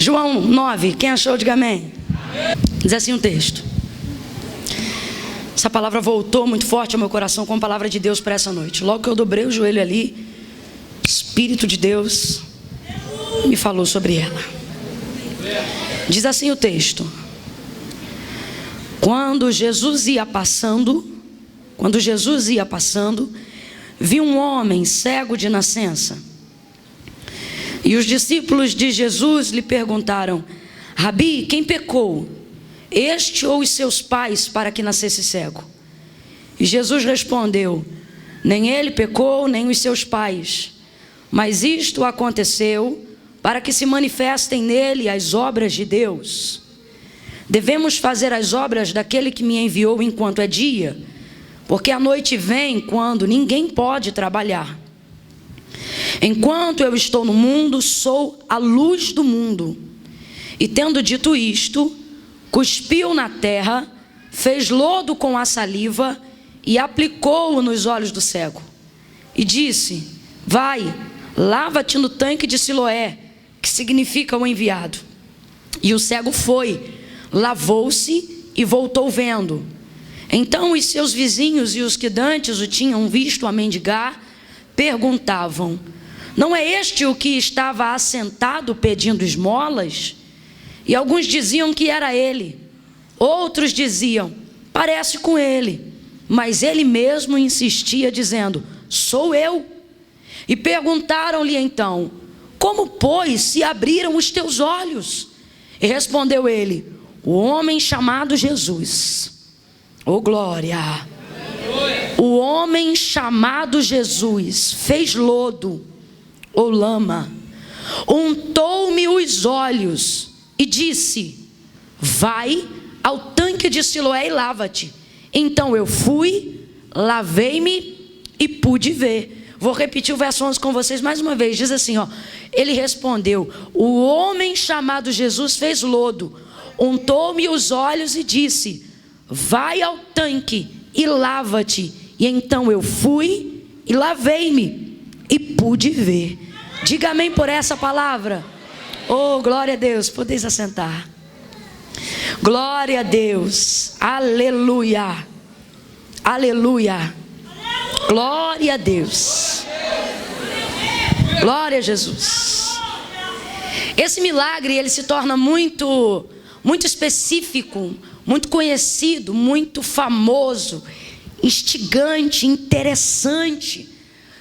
João 9, quem achou, diga amém. Diz assim um texto. Essa palavra voltou muito forte ao meu coração como palavra de Deus para essa noite. Logo que eu dobrei o joelho ali, o Espírito de Deus me falou sobre ela. Diz assim o texto. Quando Jesus ia passando, viu um homem cego de nascença. E os discípulos de Jesus lhe perguntaram: Rabi, quem pecou, este ou os seus pais, para que nascesse cego? E Jesus respondeu: nem ele pecou, nem os seus pais, mas isto aconteceu para que se manifestem nele as obras de Deus. Devemos fazer as obras daquele que me enviou enquanto é dia, porque a noite vem quando ninguém pode trabalhar. Enquanto eu estou no mundo, sou a luz do mundo. E tendo dito isto, cuspiu na terra, fez lodo com a saliva e aplicou-o nos olhos do cego. E disse: vai, lava-te no tanque de Siloé, que significa o enviado. E o cego foi, lavou-se e voltou vendo. Então os seus vizinhos e os que dantes o tinham visto a mendigar, perguntavam: não é este o que estava assentado pedindo esmolas? E alguns diziam que era ele. Outros diziam: parece com ele. Mas ele mesmo insistia, dizendo: sou eu. E perguntaram-lhe então: como, pois, se abriram os teus olhos? E respondeu ele: o homem chamado Jesus. Oh, glória! O homem chamado Jesus fez lodo ou lama, untou-me os olhos e disse: vai ao tanque de Siloé e lava-te. Então eu fui, lavei-me e pude ver. Vou repetir o verso 11 com vocês mais uma vez. Diz assim, ó. Ele respondeu: o homem chamado Jesus fez lodo, untou-me os olhos e disse: vai ao tanque e lava-te. E então eu fui e lavei-me e pude ver. Diga amém por essa palavra. Oh, glória a Deus. Podeis assentar. Glória a Deus. Aleluia. Aleluia. Glória a Deus. Glória a Jesus. Esse milagre, ele se torna muito específico, muito conhecido, muito famoso, instigante, interessante,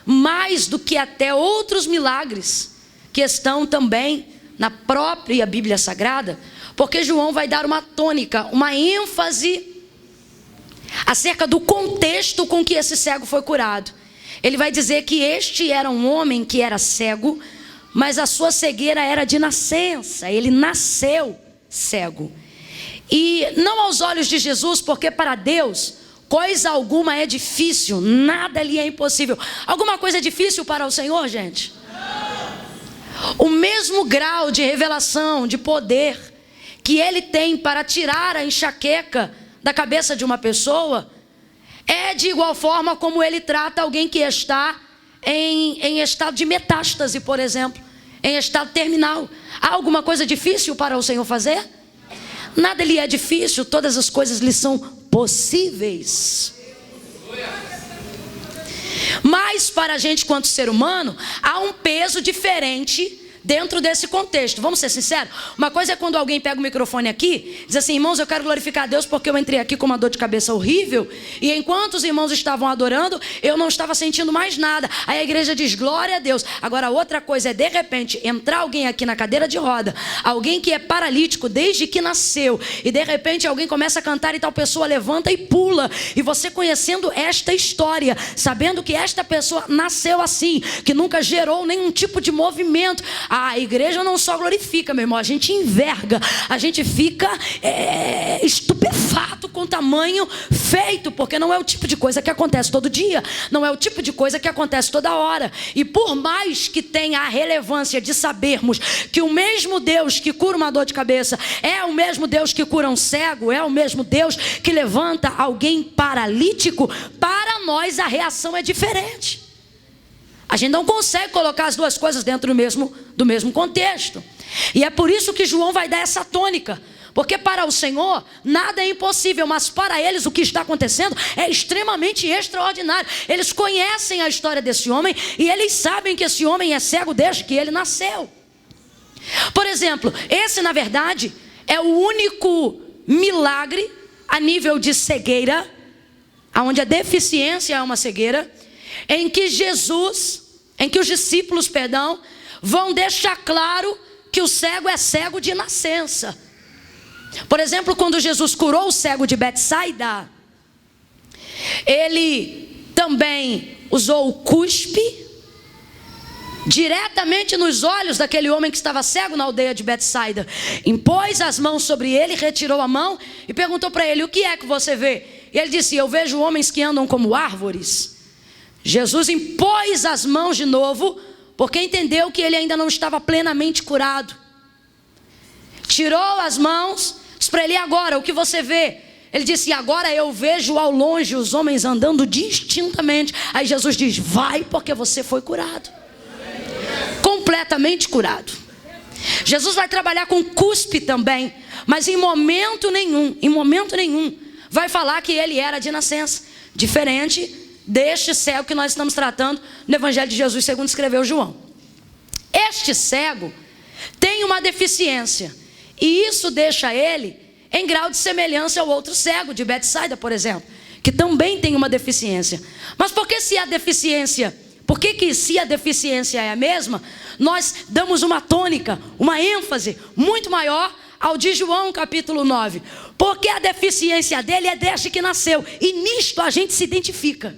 mais do que até outros milagres que estão também na própria Bíblia Sagrada, porque João vai dar uma tônica, uma ênfase acerca do contexto com que esse cego foi curado. Ele vai dizer que este era um homem que era cego, mas a sua cegueira era de nascença, ele nasceu cego. E não aos olhos de Jesus, porque para Deus coisa alguma é difícil, nada ali é impossível. Alguma coisa é difícil para o Senhor, gente? O mesmo grau de revelação, de poder que Ele tem para tirar a enxaqueca da cabeça de uma pessoa, é de igual forma como Ele trata alguém que está em estado de metástase, por exemplo, em estado terminal. Há alguma coisa difícil para o Senhor fazer? Nada lhe é difícil, todas as coisas lhe são possíveis. Mas para a gente, quanto ser humano, há um peso diferente dentro desse contexto. Vamos ser sinceros? Uma coisa é quando alguém pega o microfone aqui, diz assim: irmãos, eu quero glorificar a Deus porque eu entrei aqui com uma dor de cabeça horrível, e enquanto os irmãos estavam adorando, eu não estava sentindo mais nada. Aí a igreja diz: glória a Deus. Agora outra coisa é, de repente, entrar alguém aqui na cadeira de roda, alguém que é paralítico desde que nasceu, e de repente alguém começa a cantar e tal pessoa levanta e pula, e você conhecendo esta história, sabendo que esta pessoa nasceu assim, que nunca gerou nenhum tipo de movimento, a igreja não só glorifica, meu irmão, a gente enverga, a gente fica estupefato com o tamanho feito, porque não é o tipo de coisa que acontece todo dia, não é o tipo de coisa que acontece toda hora. E por mais que tenha a relevância de sabermos que o mesmo Deus que cura uma dor de cabeça é o mesmo Deus que cura um cego, é o mesmo Deus que levanta alguém paralítico, para nós a reação é diferente. A gente não consegue colocar as duas coisas dentro do mesmo contexto. E é por isso que João vai dar essa tônica. Porque para o Senhor nada é impossível, mas para eles o que está acontecendo é extremamente extraordinário. Eles conhecem a história desse homem e eles sabem que esse homem é cego desde que ele nasceu. Por exemplo, esse na verdade é o único milagre a nível de cegueira, onde a deficiência é uma cegueira, em que os discípulos, vão deixar claro que o cego é cego de nascença. Por exemplo, quando Jesus curou o cego de Betsaida, ele também usou o cuspe diretamente nos olhos daquele homem que estava cego na aldeia de Betsaida. Impôs as mãos sobre ele, retirou a mão e perguntou para ele: o que é que você vê? E ele disse: eu vejo homens que andam como árvores. Jesus impôs as mãos de novo, porque entendeu que ele ainda não estava plenamente curado. Tirou as mãos, disse para ele: agora, o que você vê? Ele disse: agora eu vejo ao longe os homens andando distintamente. Aí Jesus diz: vai, porque você foi curado. Completamente curado. Jesus vai trabalhar com cuspe também, mas em momento nenhum, vai falar que ele era de nascença. Diferente deste cego que nós estamos tratando no Evangelho de Jesus, segundo escreveu João. Este cego tem uma deficiência, e isso deixa ele em grau de semelhança ao outro cego de Betsaida, por exemplo, que também tem uma deficiência. Mas por que se a deficiência é a mesma, nós damos uma tônica, uma ênfase muito maior ao de João capítulo 9? Porque a deficiência dele é desde que nasceu, e nisto a gente se identifica.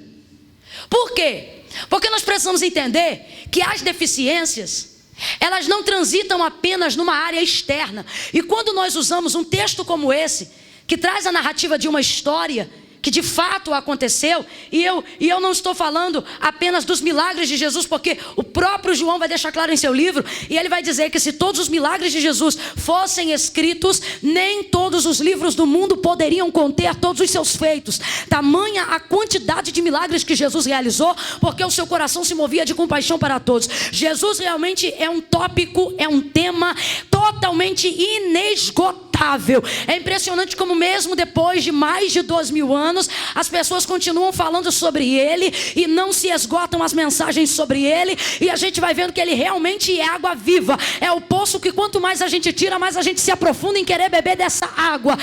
Por quê? Porque nós precisamos entender que as deficiências, elas não transitam apenas numa área externa. E quando nós usamos um texto como esse, que traz a narrativa de uma história que de fato aconteceu, e eu não estou falando apenas dos milagres de Jesus, porque o próprio João vai deixar claro em seu livro, e ele vai dizer que se todos os milagres de Jesus fossem escritos, nem todos os livros do mundo poderiam conter todos os seus feitos. Tamanha a quantidade de milagres que Jesus realizou, porque o seu coração se movia de compaixão para todos. Jesus realmente é um tópico, é um tema totalmente inesgotável. É impressionante como mesmo depois de mais de 2000 anos, as pessoas continuam falando sobre ele e não se esgotam as mensagens sobre ele, e a gente vai vendo que ele realmente é água viva, é o poço que quanto mais a gente tira, mais a gente se aprofunda em querer beber dessa água.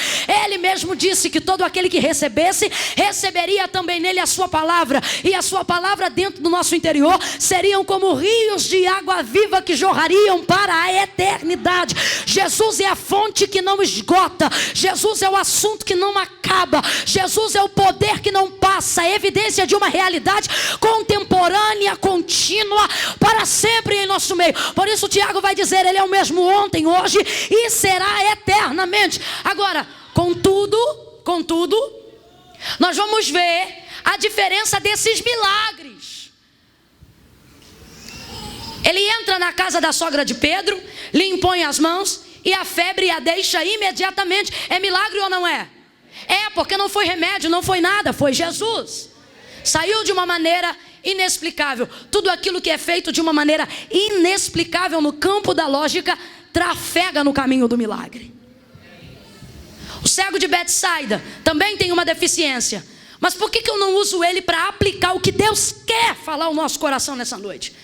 Ele mesmo disse que todo aquele que recebesse, receberia também nele a sua palavra, e a sua palavra dentro do nosso interior seriam como rios de água viva que jorrariam para a eternidade. Jesus é a fonte que não esgota, Jesus é o assunto que não acaba, Jesus é o poder que não passa, a evidência de uma realidade contemporânea, contínua, para sempre em nosso meio. Por isso Tiago vai dizer: ele é o mesmo ontem, hoje e será eternamente. Agora, contudo, nós vamos ver a diferença desses milagres. Ele entra na casa da sogra de Pedro, lhe impõe as mãos e a febre a deixa imediatamente. É milagre ou não é? É, porque não foi remédio, não foi nada, foi Jesus. Saiu de uma maneira inexplicável. Tudo aquilo que é feito de uma maneira inexplicável no campo da lógica trafega no caminho do milagre. O cego de Betsaida também tem uma deficiência. Mas por que eu não uso ele para aplicar o que Deus quer falar ao nosso coração nessa noite?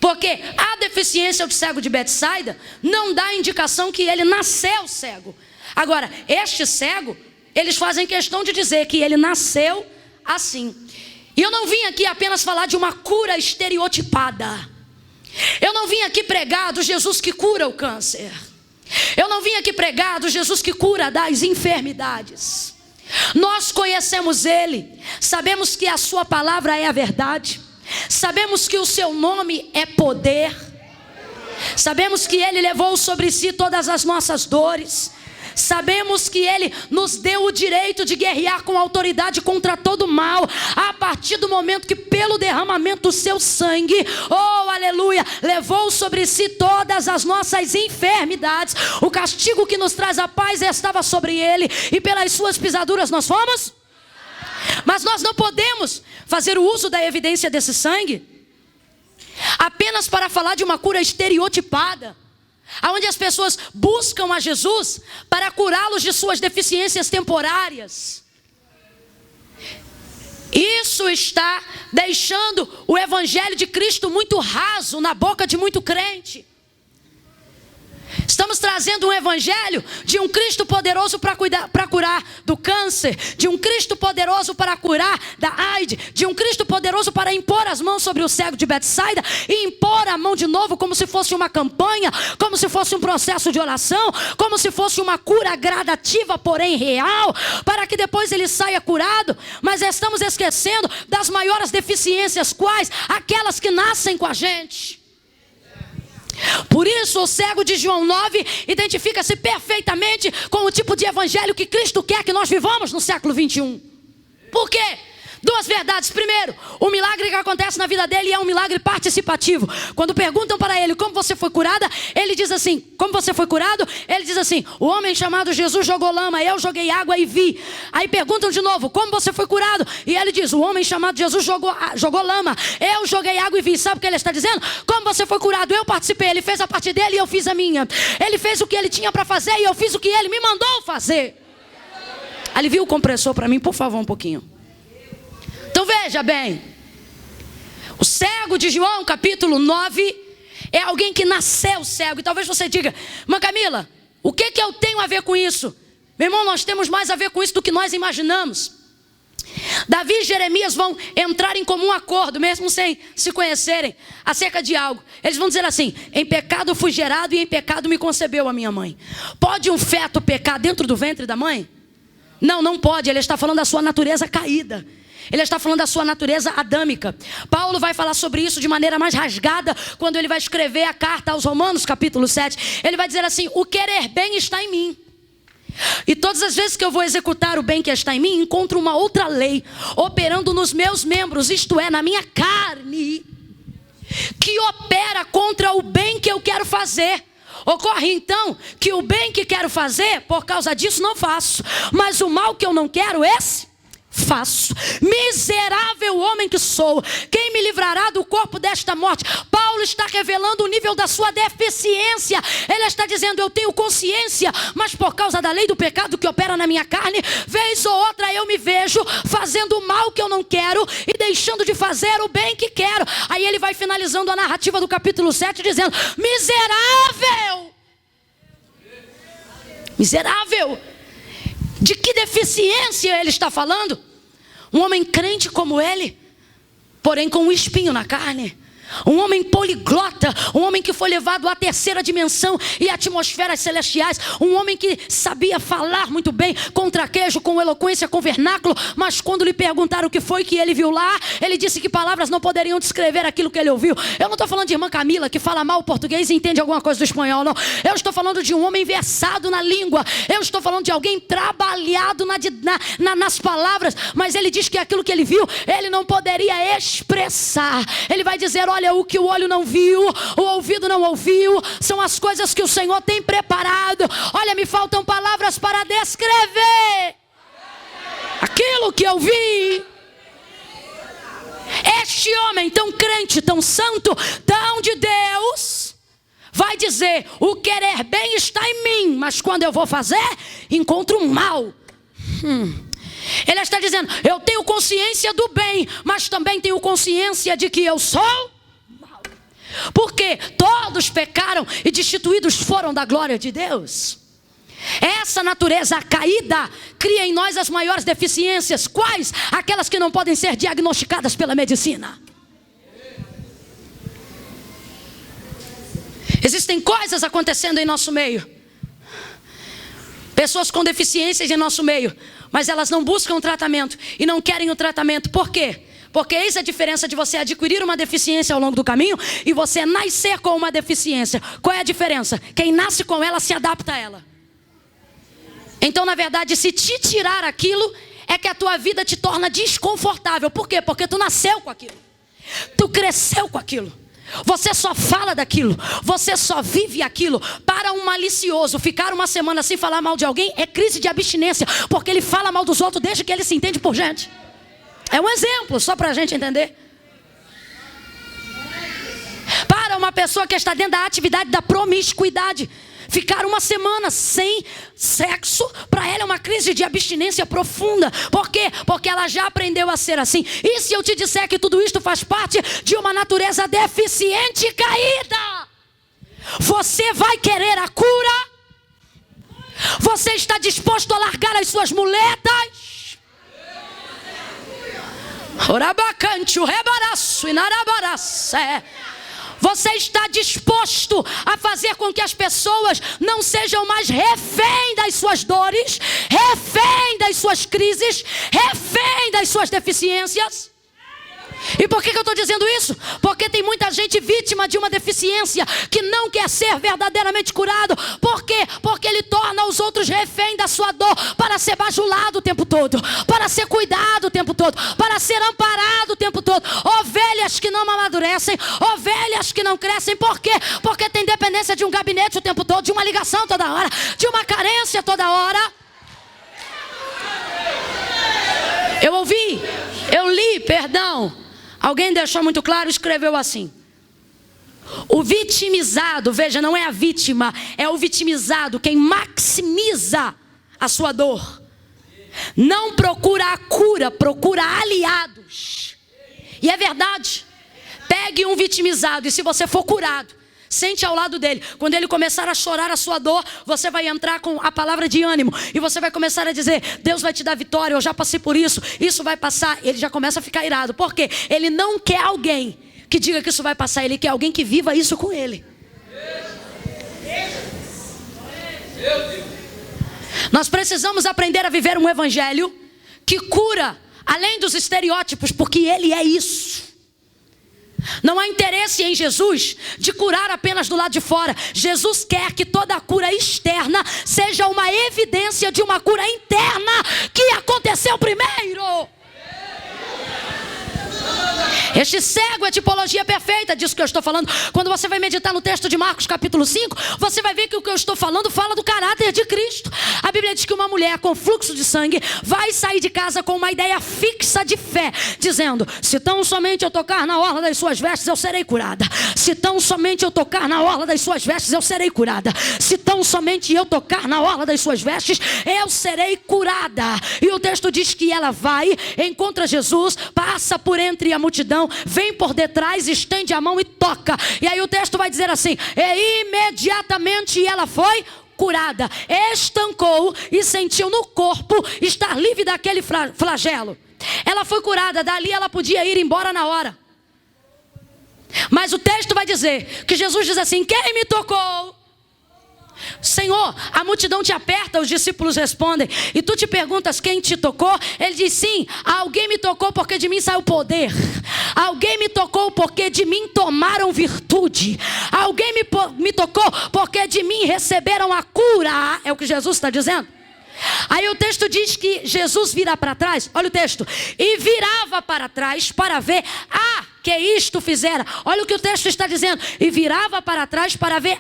Porque a deficiência do cego de Betsaida não dá indicação que ele nasceu cego. Agora, este cego, eles fazem questão de dizer que ele nasceu assim. E eu não vim aqui apenas falar de uma cura estereotipada. Eu não vim aqui pregar do Jesus que cura o câncer. Eu não vim aqui pregar do Jesus que cura das enfermidades. Nós conhecemos ele, sabemos que a sua palavra é a verdade. Sabemos que o seu nome é poder. Sabemos que ele levou sobre si todas as nossas dores. Sabemos que ele nos deu o direito de guerrear com autoridade contra todo mal, a partir do momento que pelo derramamento do seu sangue, oh aleluia, levou sobre si todas as nossas enfermidades. O castigo que nos traz a paz estava sobre ele, e pelas suas pisaduras nós fomos. Mas nós não podemos fazer o uso da evidência desse sangue apenas para falar de uma cura estereotipada, onde as pessoas buscam a Jesus para curá-los de suas deficiências temporárias. Isso está deixando o evangelho de Cristo muito raso na boca de muito crente. Estamos trazendo um evangelho de um Cristo poderoso para curar do câncer, de um Cristo poderoso para curar da AIDS, de um Cristo poderoso para impor as mãos sobre o cego de Betsaida e impor a mão de novo como se fosse uma campanha, como se fosse um processo de oração, como se fosse uma cura gradativa, porém real, para que depois ele saia curado. Mas estamos esquecendo das maiores deficiências, quais? Aquelas que nascem com a gente. Por isso o cego de João 9 identifica-se perfeitamente com o tipo de evangelho que Cristo quer que nós vivamos no século 21. Por quê? Duas verdades. Primeiro, o milagre que acontece na vida dele é um milagre participativo. Quando perguntam para ele como você foi curada, ele diz assim, como você foi curado? Ele diz assim, o homem chamado Jesus jogou lama, eu joguei água e vi. Aí perguntam de novo, como você foi curado? E ele diz, o homem chamado Jesus jogou lama, eu joguei água e vi. Sabe o que ele está dizendo? Como você foi curado? Eu participei, ele fez a parte dele e eu fiz a minha. Ele fez o que ele tinha para fazer e eu fiz o que ele me mandou fazer. Alivia o compressor para mim, por favor, um pouquinho. Então veja bem, o cego de João capítulo 9 é alguém que nasceu cego. E talvez você diga, irmã Camila, o que eu tenho a ver com isso? Meu irmão, nós temos mais a ver com isso do que nós imaginamos. Davi e Jeremias vão entrar em comum acordo, mesmo sem se conhecerem, acerca de algo. Eles vão dizer assim, em pecado fui gerado e em pecado me concebeu a minha mãe. Pode um feto pecar dentro do ventre da mãe? Não, não pode. Ele está falando da sua natureza caída. Ele está falando da sua natureza adâmica. Paulo vai falar sobre isso de maneira mais rasgada quando ele vai escrever a carta aos Romanos, capítulo 7. Ele vai dizer assim, o querer bem está em mim. E todas as vezes que eu vou executar o bem que está em mim, encontro uma outra lei operando nos meus membros, isto é, na minha carne, que opera contra o bem que eu quero fazer. Ocorre então que o bem que quero fazer, por causa disso não faço, mas o mal que eu não quero, esse faço. Miserável homem que sou, quem me livrará do corpo desta morte? Paulo está revelando o nível da sua deficiência. Ele está dizendo, eu tenho consciência, mas por causa da lei do pecado que opera na minha carne, vez ou outra eu me vejo fazendo o mal que eu não quero e deixando de fazer o bem que quero. Aí ele vai finalizando a narrativa do capítulo 7 dizendo, miserável. Miserável. De que deficiência ele está falando? Um homem crente como ele, porém com um espinho na carne. Um homem poliglota, um homem que foi levado à terceira dimensão e atmosferas celestiais. Um homem que sabia falar muito bem, com traquejo, com eloquência, com vernáculo. Mas quando lhe perguntaram o que foi que ele viu lá, ele disse que palavras não poderiam descrever aquilo que ele ouviu. Eu não estou falando de irmã Camila, que fala mal o português e entende alguma coisa do espanhol, não. Eu estou falando de um homem versado na língua. Eu estou falando de alguém trabalhado nas palavras. Mas ele diz que aquilo que ele viu, ele não poderia expressar. Ele vai dizer, olha, o que o olho não viu, o ouvido não ouviu, são as coisas que o Senhor tem preparado. Olha, me faltam palavras para descrever aquilo que eu vi. Este homem tão crente, tão santo, tão de Deus, vai dizer, o querer bem está em mim, mas quando eu vou fazer, encontro um mal. Ele está dizendo, eu tenho consciência do bem, mas também tenho consciência de que eu sou. Porque todos pecaram e destituídos foram da glória de Deus. Essa natureza caída cria em nós as maiores deficiências. Quais? Aquelas que não podem ser diagnosticadas pela medicina. Existem coisas acontecendo em nosso meio. Pessoas com deficiências em nosso meio, mas elas não buscam tratamento e não querem o tratamento. Por quê? Porque eis a diferença de você adquirir uma deficiência ao longo do caminho e você nascer com uma deficiência. Qual é a diferença? Quem nasce com ela se adapta a ela. Então, na verdade, se te tirar aquilo, é que a tua vida te torna desconfortável. Por quê? Porque tu nasceu com aquilo. Tu cresceu com aquilo. Você só fala daquilo. Você só vive aquilo. Para um malicioso, ficar uma semana sem falar mal de alguém é crise de abstinência. Porque ele fala mal dos outros desde que ele se entende por gente. É um exemplo, só para a gente entender. é uma pessoa que está dentro da atividade da promiscuidade. Ficar uma semana sem sexo, para ela é uma crise de abstinência profunda. Por quê? Porque ela já aprendeu a ser assim. E se eu te disser que tudo isto faz parte de uma natureza deficiente e caída? Você vai querer a cura? Você está disposto a largar as suas muletas? Orabacante, o rebaraço e narabaraçé. Você está disposto a fazer com que as pessoas não sejam mais refém das suas dores, refém das suas crises, refém das suas deficiências? E por que eu estou dizendo isso? Porque tem muita gente vítima de uma deficiência que não quer ser verdadeiramente curado. Por quê? Porque ele torna os outros refém da sua dor, para ser bajulado o tempo todo, para ser cuidado o tempo todo, para ser amparado o tempo todo. Ovelhas que não amadurecem, ovelhas que não crescem. Por quê? Porque tem dependência de um gabinete o tempo todo, de uma ligação toda hora, de uma carência toda hora. Eu li, perdão. Alguém deixou muito claro, escreveu assim: o vitimizado, veja, não é a vítima, é o vitimizado quem maximiza a sua dor. Não procura a cura, procura aliados. E é verdade. Pegue um vitimizado e se você for curado, sente ao lado dele. Quando ele começar a chorar a sua dor, você vai entrar com a palavra de ânimo. E você vai começar a dizer: Deus vai te dar vitória, eu já passei por isso, isso vai passar. Ele já começa a ficar irado. Por quê? Ele não quer alguém que diga que isso vai passar. Ele quer alguém que viva isso com ele. Nós precisamos aprender a viver um evangelho que cura, além dos estereótipos, porque ele é isso. Não há interesse em Jesus de curar apenas do lado de fora. Jesus quer que toda a cura externa seja uma evidência de uma cura interna que aconteceu primeiro. Este cego é a tipologia perfeita disso que eu estou falando. Quando você vai meditar no texto de Marcos capítulo 5, você vai ver que o que eu estou falando fala do caráter de Cristo. A Bíblia diz que uma mulher com fluxo de sangue vai sair de casa com uma ideia fixa de fé, dizendo: se tão somente eu tocar na orla das suas vestes, eu serei curada. Se tão somente eu tocar na orla das suas vestes, eu serei curada. Se tão somente eu tocar na orla das suas vestes, eu serei curada. E o texto diz que ela vai, encontra Jesus, passa por entre a multidão, vem por detrás, estende a mão e toca. E aí o texto vai dizer assim: e imediatamente ela foi curada, estancou e sentiu no corpo estar livre daquele flagelo. Ela foi curada, dali ela podia ir embora na hora. Mas o texto vai dizer que Jesus diz assim: quem me tocou? Senhor, a multidão te aperta, os discípulos respondem. E tu te perguntas quem te tocou? Ele diz: sim, alguém me tocou porque de mim saiu poder. Alguém me tocou porque de mim tomaram virtude. Alguém me tocou porque de mim receberam a cura. É o que Jesus está dizendo. Aí o texto diz que Jesus vira para trás. Olha o texto: e virava para trás para ver que isto fizera. Olha o que o texto está dizendo: e virava para trás para ver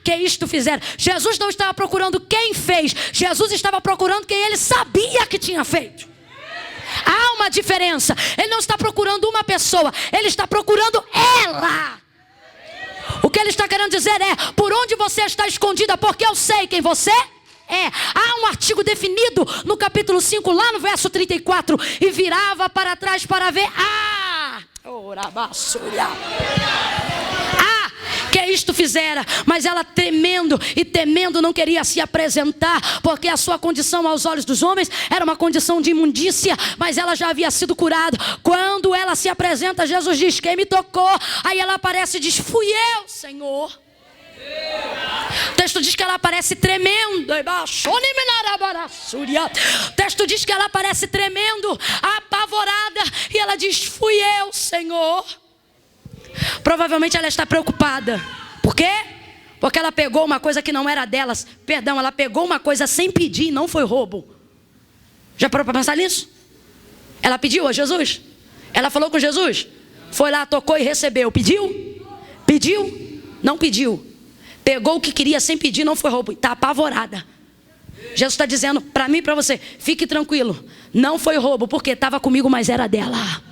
que isto fizera. Jesus não estava procurando quem fez, Jesus estava procurando quem ele sabia que tinha feito. Há uma diferença. Ele não está procurando uma pessoa, ele está procurando ela. O que ele está querendo dizer é: por onde você está escondida, porque eu sei quem você é. Há um artigo definido no capítulo 5, lá no verso 34. E virava para trás para ver que isto fizera. Mas ela, tremendo e temendo, não queria se apresentar, porque a sua condição aos olhos dos homens era uma condição de imundícia, mas ela já havia sido curada. Quando ela se apresenta, Jesus diz: quem me tocou? Aí ela aparece e diz: fui eu, Senhor. O texto diz que ela aparece tremendo. O texto diz que ela aparece tremendo, apavorada, e ela diz: fui eu, Senhor. Provavelmente ela está preocupada. Por quê? Porque ela pegou uma coisa que não era delas. Perdão, ela pegou uma coisa sem pedir e não foi roubo. Já parou para pensar nisso? Ela pediu a Jesus? Ela falou com Jesus? Foi lá, tocou e recebeu. Pediu? Pediu? Não pediu. Pegou o que queria sem pedir, não foi roubo. Está apavorada. Jesus está dizendo para mim e para você: fique tranquilo, não foi roubo, porque estava comigo, mas era dela.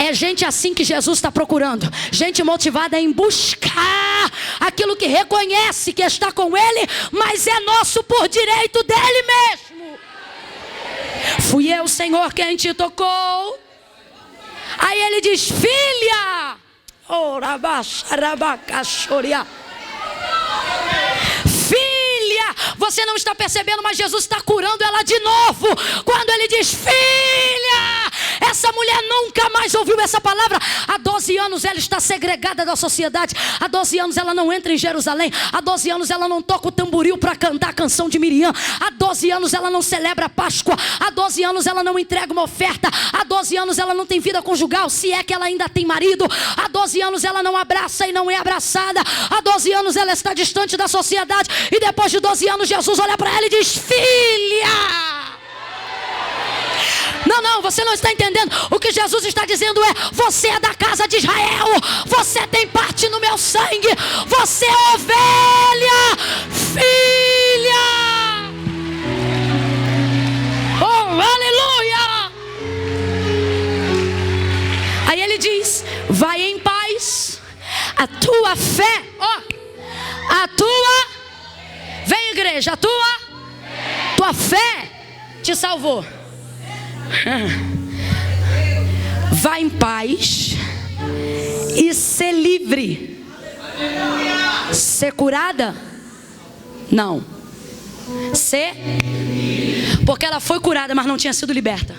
É gente assim que Jesus está procurando. Gente motivada em buscar aquilo que reconhece que está com Ele, mas é nosso por direito dele mesmo. Fui eu, Senhor, quem te tocou. Aí ele diz: filha, filha, você não está percebendo, mas Jesus está curando ela de novo. Quando ele diz filha, essa mulher nunca mais ouviu essa palavra. Há 12 anos ela está segregada da sociedade. Há 12 anos ela não entra em Jerusalém. Há 12 anos ela não toca o tamboril para cantar a canção de Miriam. Há 12 anos ela não celebra a Páscoa. Há 12 anos ela não entrega uma oferta. Há 12 anos ela não tem vida conjugal, se é que ela ainda tem marido. Há 12 anos ela não abraça e não é abraçada. Há 12 anos ela está distante da sociedade. E depois de 12 anos Jesus olha para ela e diz: filha. Não, você não está entendendo. O que Jesus está dizendo é: você é da casa de Israel, você tem parte no meu sangue, você é ovelha, filha. Oh, aleluia. Aí ele diz: vai em paz, a tua fé, a tua, vem igreja, a tua fé te salvou. Vá em paz e ser livre. Ser curada? Não. Porque ela foi curada, mas não tinha sido liberta.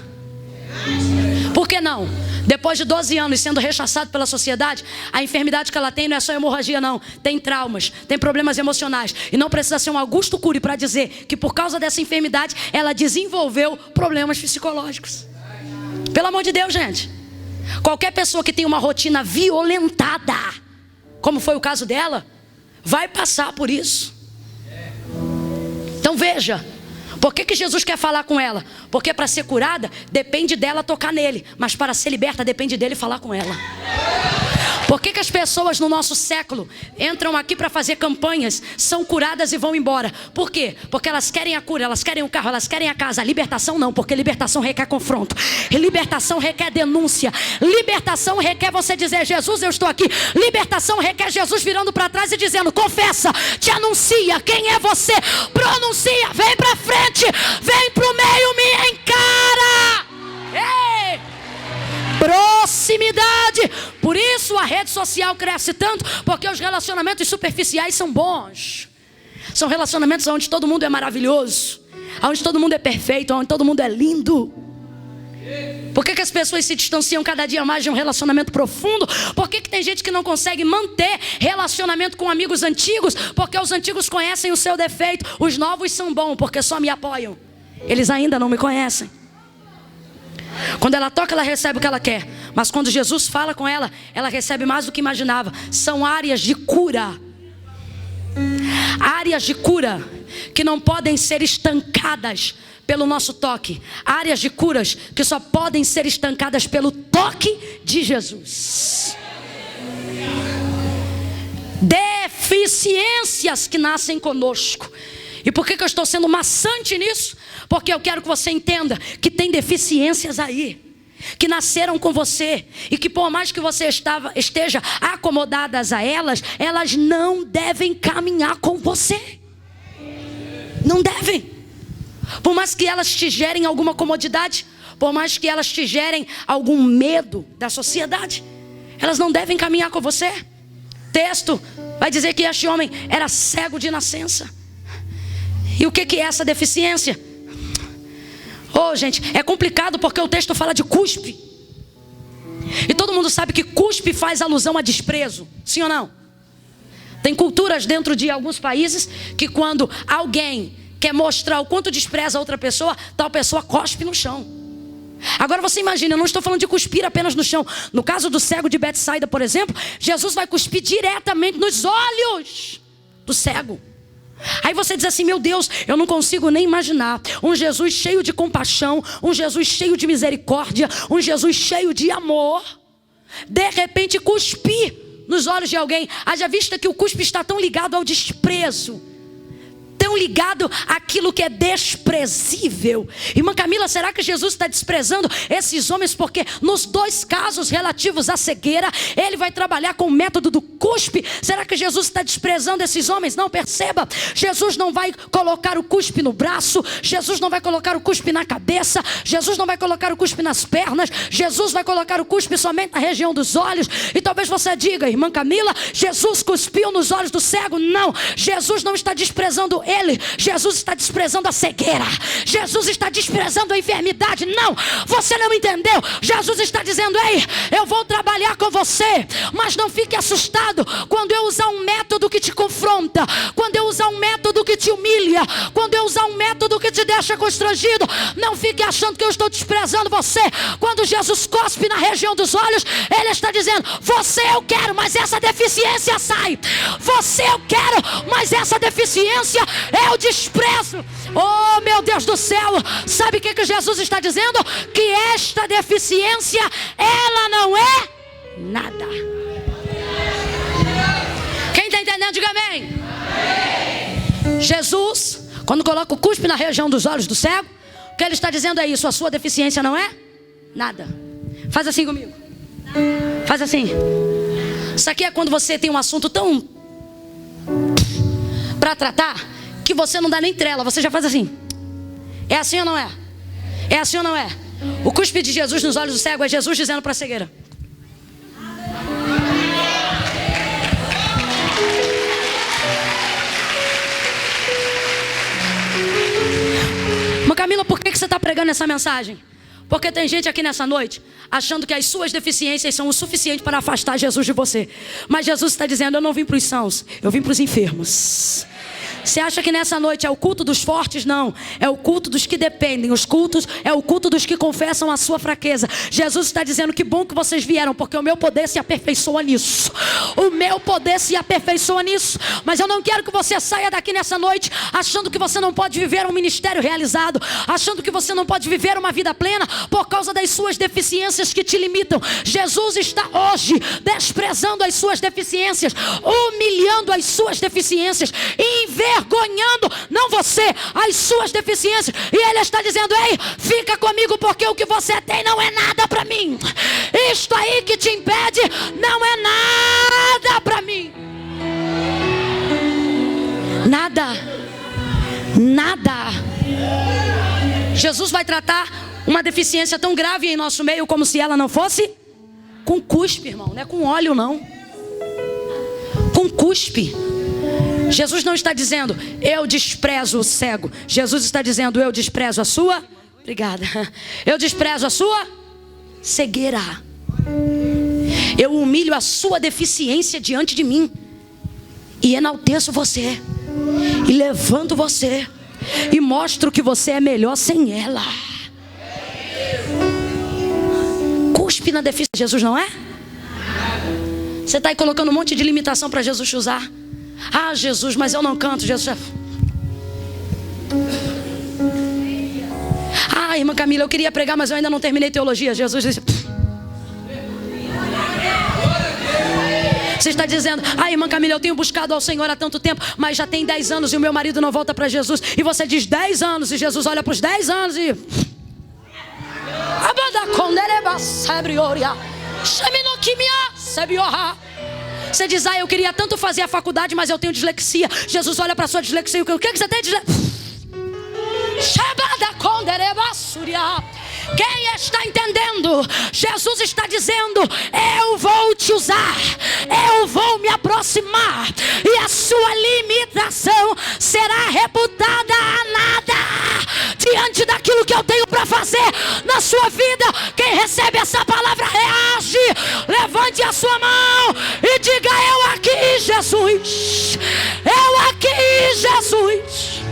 Por que não? Depois de 12 anos sendo rechaçado pela sociedade, a enfermidade que ela tem não é só hemorragia não. Tem traumas, tem problemas emocionais. E não precisa ser um Augusto Cury para dizer que por causa dessa enfermidade ela desenvolveu problemas psicológicos. Pelo amor de Deus, gente. Qualquer pessoa que tem uma rotina violentada, como foi o caso dela, vai passar por isso. Então veja, por que Jesus quer falar com ela? Porque para ser curada, depende dela tocar nele. Mas para ser liberta, depende dele falar com ela. Por que as pessoas no nosso século entram aqui para fazer campanhas, são curadas e vão embora? Por quê? Porque elas querem a cura, elas querem o carro, elas querem a casa. A libertação não, porque libertação requer confronto. Libertação requer denúncia. Libertação requer você dizer: Jesus, eu estou aqui. Libertação requer Jesus virando para trás e dizendo: confessa, te anuncia, quem é você? Pronuncia, vem para frente, vem para o meio, me encara. Ei! Proximidade. Por isso a rede social cresce tanto, porque os relacionamentos superficiais são bons. São relacionamentos onde todo mundo é maravilhoso, onde todo mundo é perfeito, onde todo mundo é lindo. Por que as pessoas se distanciam cada dia mais de um relacionamento profundo? Por que tem gente que não consegue manter relacionamento com amigos antigos? Porque os antigos conhecem o seu defeito. Os novos são bons porque só me apoiam. Eles ainda não me conhecem. Quando ela toca, ela recebe o que ela quer. Mas quando Jesus fala com ela, ela recebe mais do que imaginava. São áreas de cura. Áreas de cura que não podem ser estancadas pelo nosso toque. Áreas de curas que só podem ser estancadas pelo toque de Jesus. Deficiências que nascem conosco. E por que eu estou sendo maçante nisso? Porque eu quero que você entenda que tem deficiências aí, que nasceram com você, e que por mais que você esteja acomodadas a elas, elas não devem caminhar com você. Não devem. Por mais que elas te gerem alguma comodidade, por mais que elas te gerem algum medo da sociedade, elas não devem caminhar com você. Texto vai dizer que este homem era cego de nascença. E o que é essa deficiência? Gente, é complicado porque o texto fala de cuspe. E todo mundo sabe que cuspe faz alusão a desprezo. Sim ou não? Tem culturas dentro de alguns países que quando alguém quer mostrar o quanto despreza a outra pessoa, tal pessoa cospe no chão. Agora você imagina, eu não estou falando de cuspir apenas no chão. No caso do cego de Betsaida, por exemplo, Jesus vai cuspir diretamente nos olhos do cego. Aí você diz assim: meu Deus, eu não consigo nem imaginar um Jesus cheio de compaixão, um Jesus cheio de misericórdia, um Jesus cheio de amor, de repente cuspir nos olhos de alguém. Haja vista que o cuspe está tão ligado ao desprezo, tão estão ligados àquilo que é desprezível. Irmã Camila, será que Jesus está desprezando esses homens? Porque nos dois casos relativos à cegueira, ele vai trabalhar com o método do cuspe. Será que Jesus está desprezando esses homens? Não, perceba, Jesus não vai colocar o cuspe no braço, Jesus não vai colocar o cuspe na cabeça, Jesus não vai colocar o cuspe nas pernas, Jesus vai colocar o cuspe somente na região dos olhos. E talvez você diga, irmã Camila, Jesus cuspiu nos olhos do cego. Não, Jesus não está desprezando ele, Jesus está desprezando a cegueira, Jesus está desprezando a enfermidade. Não, você não entendeu. Jesus está dizendo: ei, eu vou trabalhar com você, mas não fique assustado quando eu usar um método que te confronta, quando eu usar um método que te humilha, quando eu usar um método que te deixa constrangido. Não fique achando que eu estou desprezando você. Quando Jesus cospe na região dos olhos, ele está dizendo: você eu quero, mas essa deficiência sai. Você eu quero, mas essa deficiência eu desprezo. Oh, meu Deus do céu, sabe o que Jesus está dizendo? Que esta deficiência, ela não é nada. Quem está entendendo, diga amém. Jesus, quando coloca o cuspe na região dos olhos do cego, o que ele está dizendo é isso: a sua deficiência não é nada. Faz assim comigo. Faz assim. Isso aqui é quando você tem um assunto tão para tratar que você não dá nem trela, você já faz assim. É assim ou não é? É assim ou não é? O cuspe de Jesus nos olhos do cego é Jesus dizendo para a cegueira: Camila, por que você está pregando essa mensagem? Porque tem gente aqui nessa noite achando que as suas deficiências são o suficiente para afastar Jesus de você. Mas Jesus está dizendo: eu não vim para os sãos, eu vim para os enfermos. Você acha que nessa noite é o culto dos fortes? Não, é o culto dos que dependem. Os cultos é o culto dos que confessam a sua fraqueza. Jesus está dizendo: que bom que vocês vieram, porque o meu poder se aperfeiçoa nisso. O meu poder se aperfeiçoa nisso. Mas eu não quero que você saia daqui nessa noite achando que você não pode viver um ministério realizado, achando que você não pode viver uma vida plena por causa das suas deficiências que te limitam. Jesus está hoje desprezando as suas deficiências, humilhando as suas deficiências, envergonhando, não você, as suas deficiências. E ele está dizendo: ei, fica comigo, porque o que você tem não é nada para mim. Isto aí que te impede não é nada para mim. Nada. Nada. Jesus vai tratar uma deficiência tão grave em nosso meio como se ela não fosse com cuspe, irmão. Não é com óleo, não. Com cuspe. Jesus não está dizendo: eu desprezo o cego. Jesus está dizendo: eu desprezo a sua... Obrigada. Eu desprezo a sua cegueira. Eu humilho a sua deficiência diante de mim e enalteço você, e levanto você, e mostro que você é melhor sem ela. Cuspe na deficiência de Jesus, não é? Você está aí colocando um monte de limitação para Jesus te usar. Ah, Jesus, mas eu não canto. Jesus. Ah, irmã Camila, eu queria pregar, mas eu ainda não terminei teologia. Jesus disse... Você está dizendo: ah, irmã Camila, eu tenho buscado ao Senhor há tanto tempo, mas já tem 10 anos e o meu marido não volta para Jesus. E você diz 10 anos e Jesus olha para os 10 anos e... Você diz: ah, eu queria tanto fazer a faculdade, mas eu tenho dislexia. Jesus olha para a sua dislexia e o que você tem? Quem está entendendo? Jesus está dizendo: eu vou te usar, eu vou me aproximar, e a sua limitação será reputada a nada diante daquilo que eu tenho para fazer na sua vida. Quem recebe essa palavra reage. Levante a sua mão e diga: eu aqui, Jesus. Eu aqui, Jesus.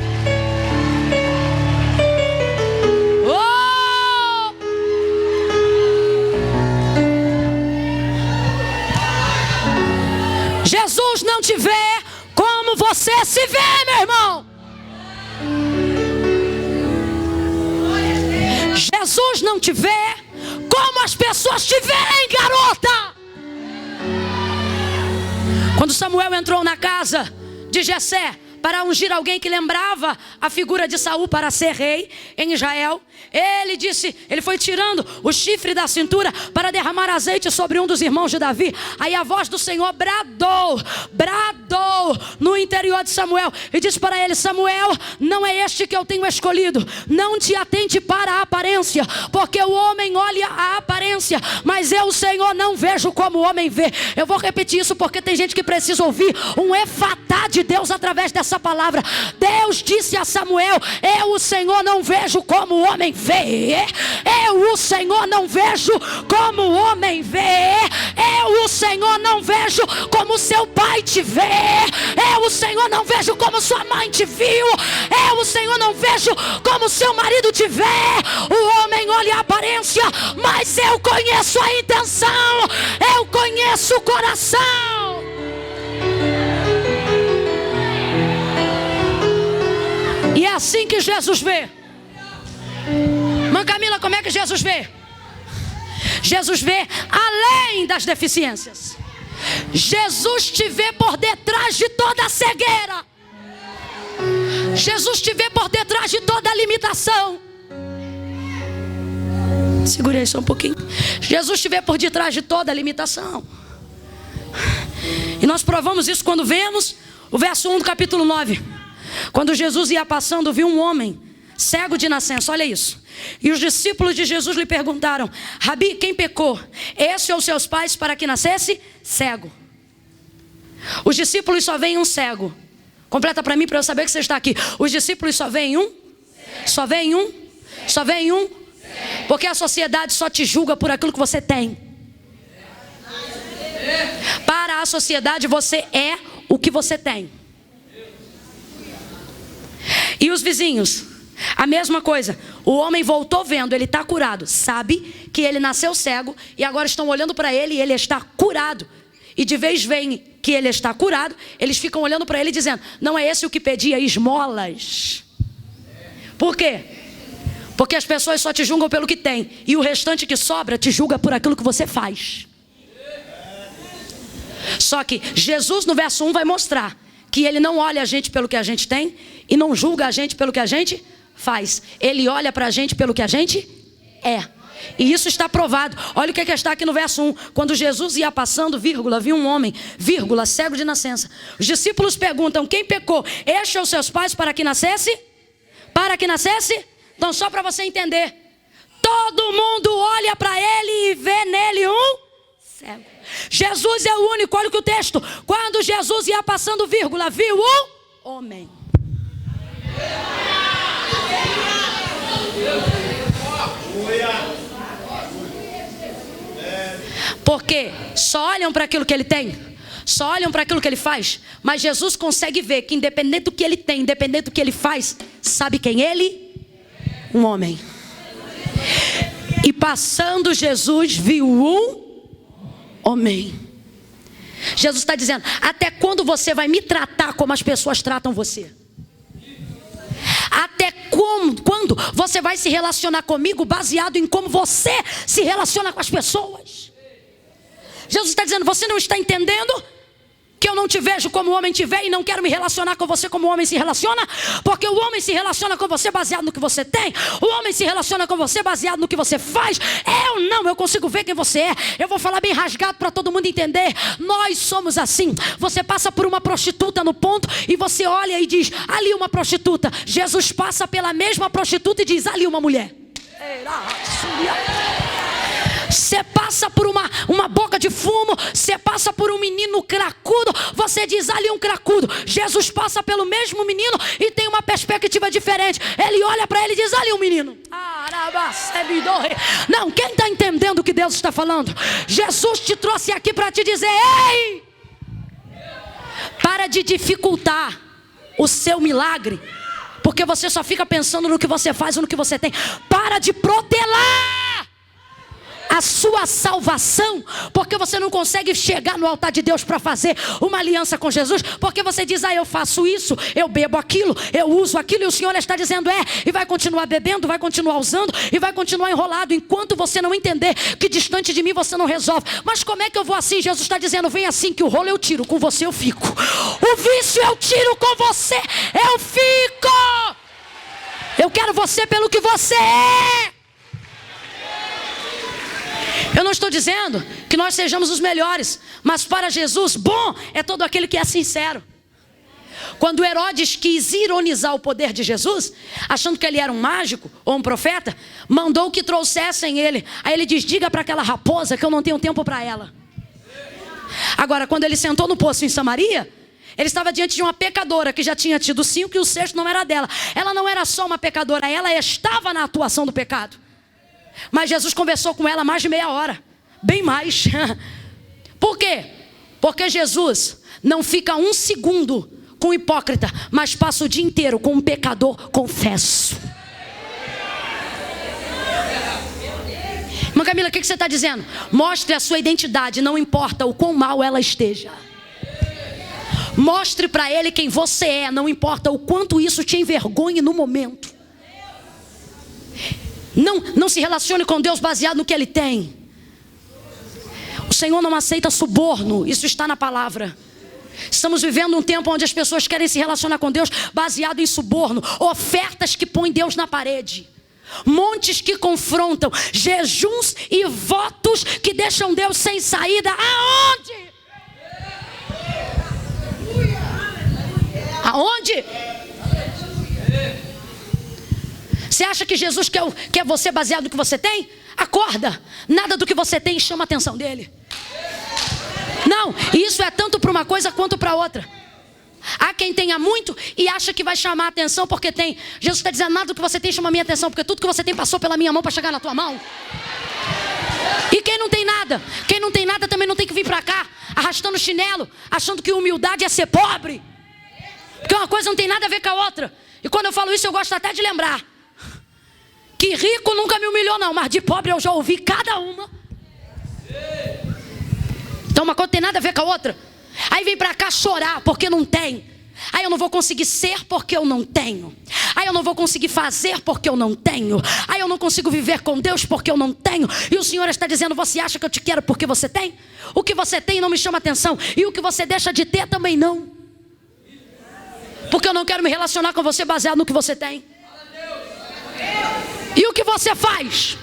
Jesus não te vê como você se vê, meu irmão. Jesus não te vê como as pessoas te veem, garota. Quando Samuel entrou na casa de Jessé para ungir alguém que lembrava a figura de Saul para ser rei em Israel. Ele foi tirando o chifre da cintura para derramar azeite sobre um dos irmãos de Davi. Aí a voz do Senhor bradou no interior de Samuel e disse para ele: Samuel, não é este que eu tenho escolhido. Não te atente para a aparência, porque o homem olha a aparência, mas eu, o Senhor, não vejo como o homem vê. Eu vou repetir isso porque tem gente que precisa ouvir um efatá de Deus através dessa palavra. Deus disse a Samuel: eu, o Senhor, não vejo como o homem vê. Eu, o Senhor, não vejo como o homem vê. Eu, o Senhor, não vejo como seu pai te vê. Eu, o Senhor, não vejo como sua mãe te viu. Eu, o Senhor, não vejo como seu marido te vê. O homem olha a aparência, mas eu conheço a intenção. Eu conheço o coração. E é assim que Jesus vê. Mãe Camila, como é que Jesus vê? Jesus vê além das deficiências. Jesus te vê por detrás de toda a cegueira. Jesus te vê por detrás de toda a limitação. Segura aí só um pouquinho. Jesus te vê por detrás de toda a limitação. E nós provamos isso quando vemos o verso 1 do capítulo 9. Quando Jesus ia passando, viu um homem cego de nascença, olha isso. E os discípulos de Jesus lhe perguntaram: Rabi, quem pecou? Esse ou seus pais para que nascesse cego? Os discípulos só veem um cego. Completa para mim, para eu saber que você está aqui. Os discípulos só veem um? Só veem um? Só veem um? Porque a sociedade só te julga por aquilo que você tem. Para a sociedade você é o que você tem. E os vizinhos? A mesma coisa. O homem voltou vendo, ele está curado. Sabe que ele nasceu cego e agora estão olhando para ele e ele está curado. E de vez veem que ele está curado, eles ficam olhando para ele dizendo: não é esse o que pedia esmolas? Por quê? Porque as pessoas só te julgam pelo que tem, e o restante que sobra te julga por aquilo que você faz. Só que Jesus no verso 1 vai mostrar que ele não olha a gente pelo que a gente tem e não julga a gente pelo que a gente faz. Ele olha para a gente pelo que a gente é. E isso está provado. Olha o que está aqui no verso 1. Quando Jesus ia passando, vírgula, viu um homem, vírgula, cego de nascença. Os discípulos perguntam: quem pecou? Este ou seus pais para que nascesse? Para que nascesse? Então, só para você entender, todo mundo olha para ele e vê nele um cego. Jesus é o único. Olha o que o texto: quando Jesus ia passando, vírgula, viu um homem. Porque só olham para aquilo que ele tem, só olham para aquilo que ele faz. Mas Jesus consegue ver que independente do que ele tem, independente do que ele faz, sabe quem ele? Um homem. E passando, Jesus viu um homem. Jesus está dizendo: até quando você vai me tratar como as pessoas tratam você? Até quando você vai se relacionar comigo baseado em como você se relaciona com as pessoas? Jesus está dizendo: você não está entendendo que eu não te vejo como o homem te vê e não quero me relacionar com você como o homem se relaciona? Porque o homem se relaciona com você baseado no que você tem. O homem se relaciona com você baseado no que você faz. Eu consigo ver quem você é. Eu vou falar bem rasgado para todo mundo entender. Nós somos assim. Você passa por uma prostituta no ponto e você olha e diz: ali uma prostituta. Jesus passa pela mesma prostituta e diz: ali uma mulher. Você passa por uma boca de fumo, você passa por um menino cracudo, você diz: ali um cracudo. Jesus passa pelo mesmo menino e tem uma perspectiva diferente. Ele olha para ele e diz: ali um menino. Não, quem está entendendo o que Deus está falando? Jesus te trouxe aqui para te dizer: ei, para de dificultar o seu milagre, porque você só fica pensando no que você faz ou no que você tem. Para de protelar a sua salvação, porque você não consegue chegar no altar de Deus para fazer uma aliança com Jesus, porque você diz, eu faço isso, eu bebo aquilo, eu uso aquilo, e o Senhor está dizendo, e vai continuar bebendo, vai continuar usando, e vai continuar enrolado, enquanto você não entender que distante de mim você não resolve. Mas como é que eu vou assim? Jesus está dizendo, vem assim, que o rolo eu tiro, com você eu fico. O vício eu tiro, com você eu fico. Eu quero você pelo que você é. Eu não estou dizendo que nós sejamos os melhores, mas para Jesus, bom é todo aquele que é sincero. Quando Herodes quis ironizar o poder de Jesus, achando que ele era um mágico ou um profeta, mandou que trouxessem ele. Aí ele diz, diga para aquela raposa que eu não tenho tempo para ela. Agora, quando ele sentou no poço em Samaria, ele estava diante de uma pecadora que já tinha tido 5 e o 6º não era dela. Ela não era só uma pecadora, ela estava na atuação do pecado. Mas Jesus conversou com ela mais de meia hora, bem mais. Por quê? Porque Jesus não fica 1 segundo com um hipócrita, mas passa o dia inteiro com um pecador confesso. Irmã Camila, o que você está dizendo? Mostre a sua identidade, não importa o quão mal ela esteja. Mostre para ele quem você é, não importa o quanto isso te envergonhe no momento. Não se relacione com Deus baseado no que Ele tem. O Senhor não aceita suborno, isso está na palavra. Estamos vivendo um tempo onde as pessoas querem se relacionar com Deus baseado em suborno, ofertas que põem Deus na parede, montes que confrontam, jejuns e votos que deixam Deus sem saída. Aonde? Aonde? Você acha que Jesus quer você baseado no que você tem? Acorda, nada do que você tem chama a atenção dele. Não, isso é tanto para uma coisa quanto para outra. Há quem tenha muito e acha que vai chamar a atenção porque tem. Jesus está dizendo, nada do que você tem chama a minha atenção, porque tudo que você tem passou pela minha mão para chegar na tua mão. E quem não tem nada também não tem que vir para cá arrastando chinelo, achando que humildade é ser pobre, porque uma coisa não tem nada a ver com a outra. E quando eu falo isso eu gosto até de lembrar que rico nunca me humilhou não, mas de pobre eu já ouvi cada uma. Então uma coisa não tem nada a ver com a outra. Aí vem pra cá chorar porque não tem. Aí eu não vou conseguir ser porque eu não tenho. Aí eu não vou conseguir fazer porque eu não tenho. Aí eu não consigo viver com Deus porque eu não tenho. E o Senhor está dizendo, você acha que eu te quero porque você tem? O que você tem não me chama atenção. E o que você deixa de ter também não. Porque eu não quero me relacionar com você baseado no que você tem. E o que você faz?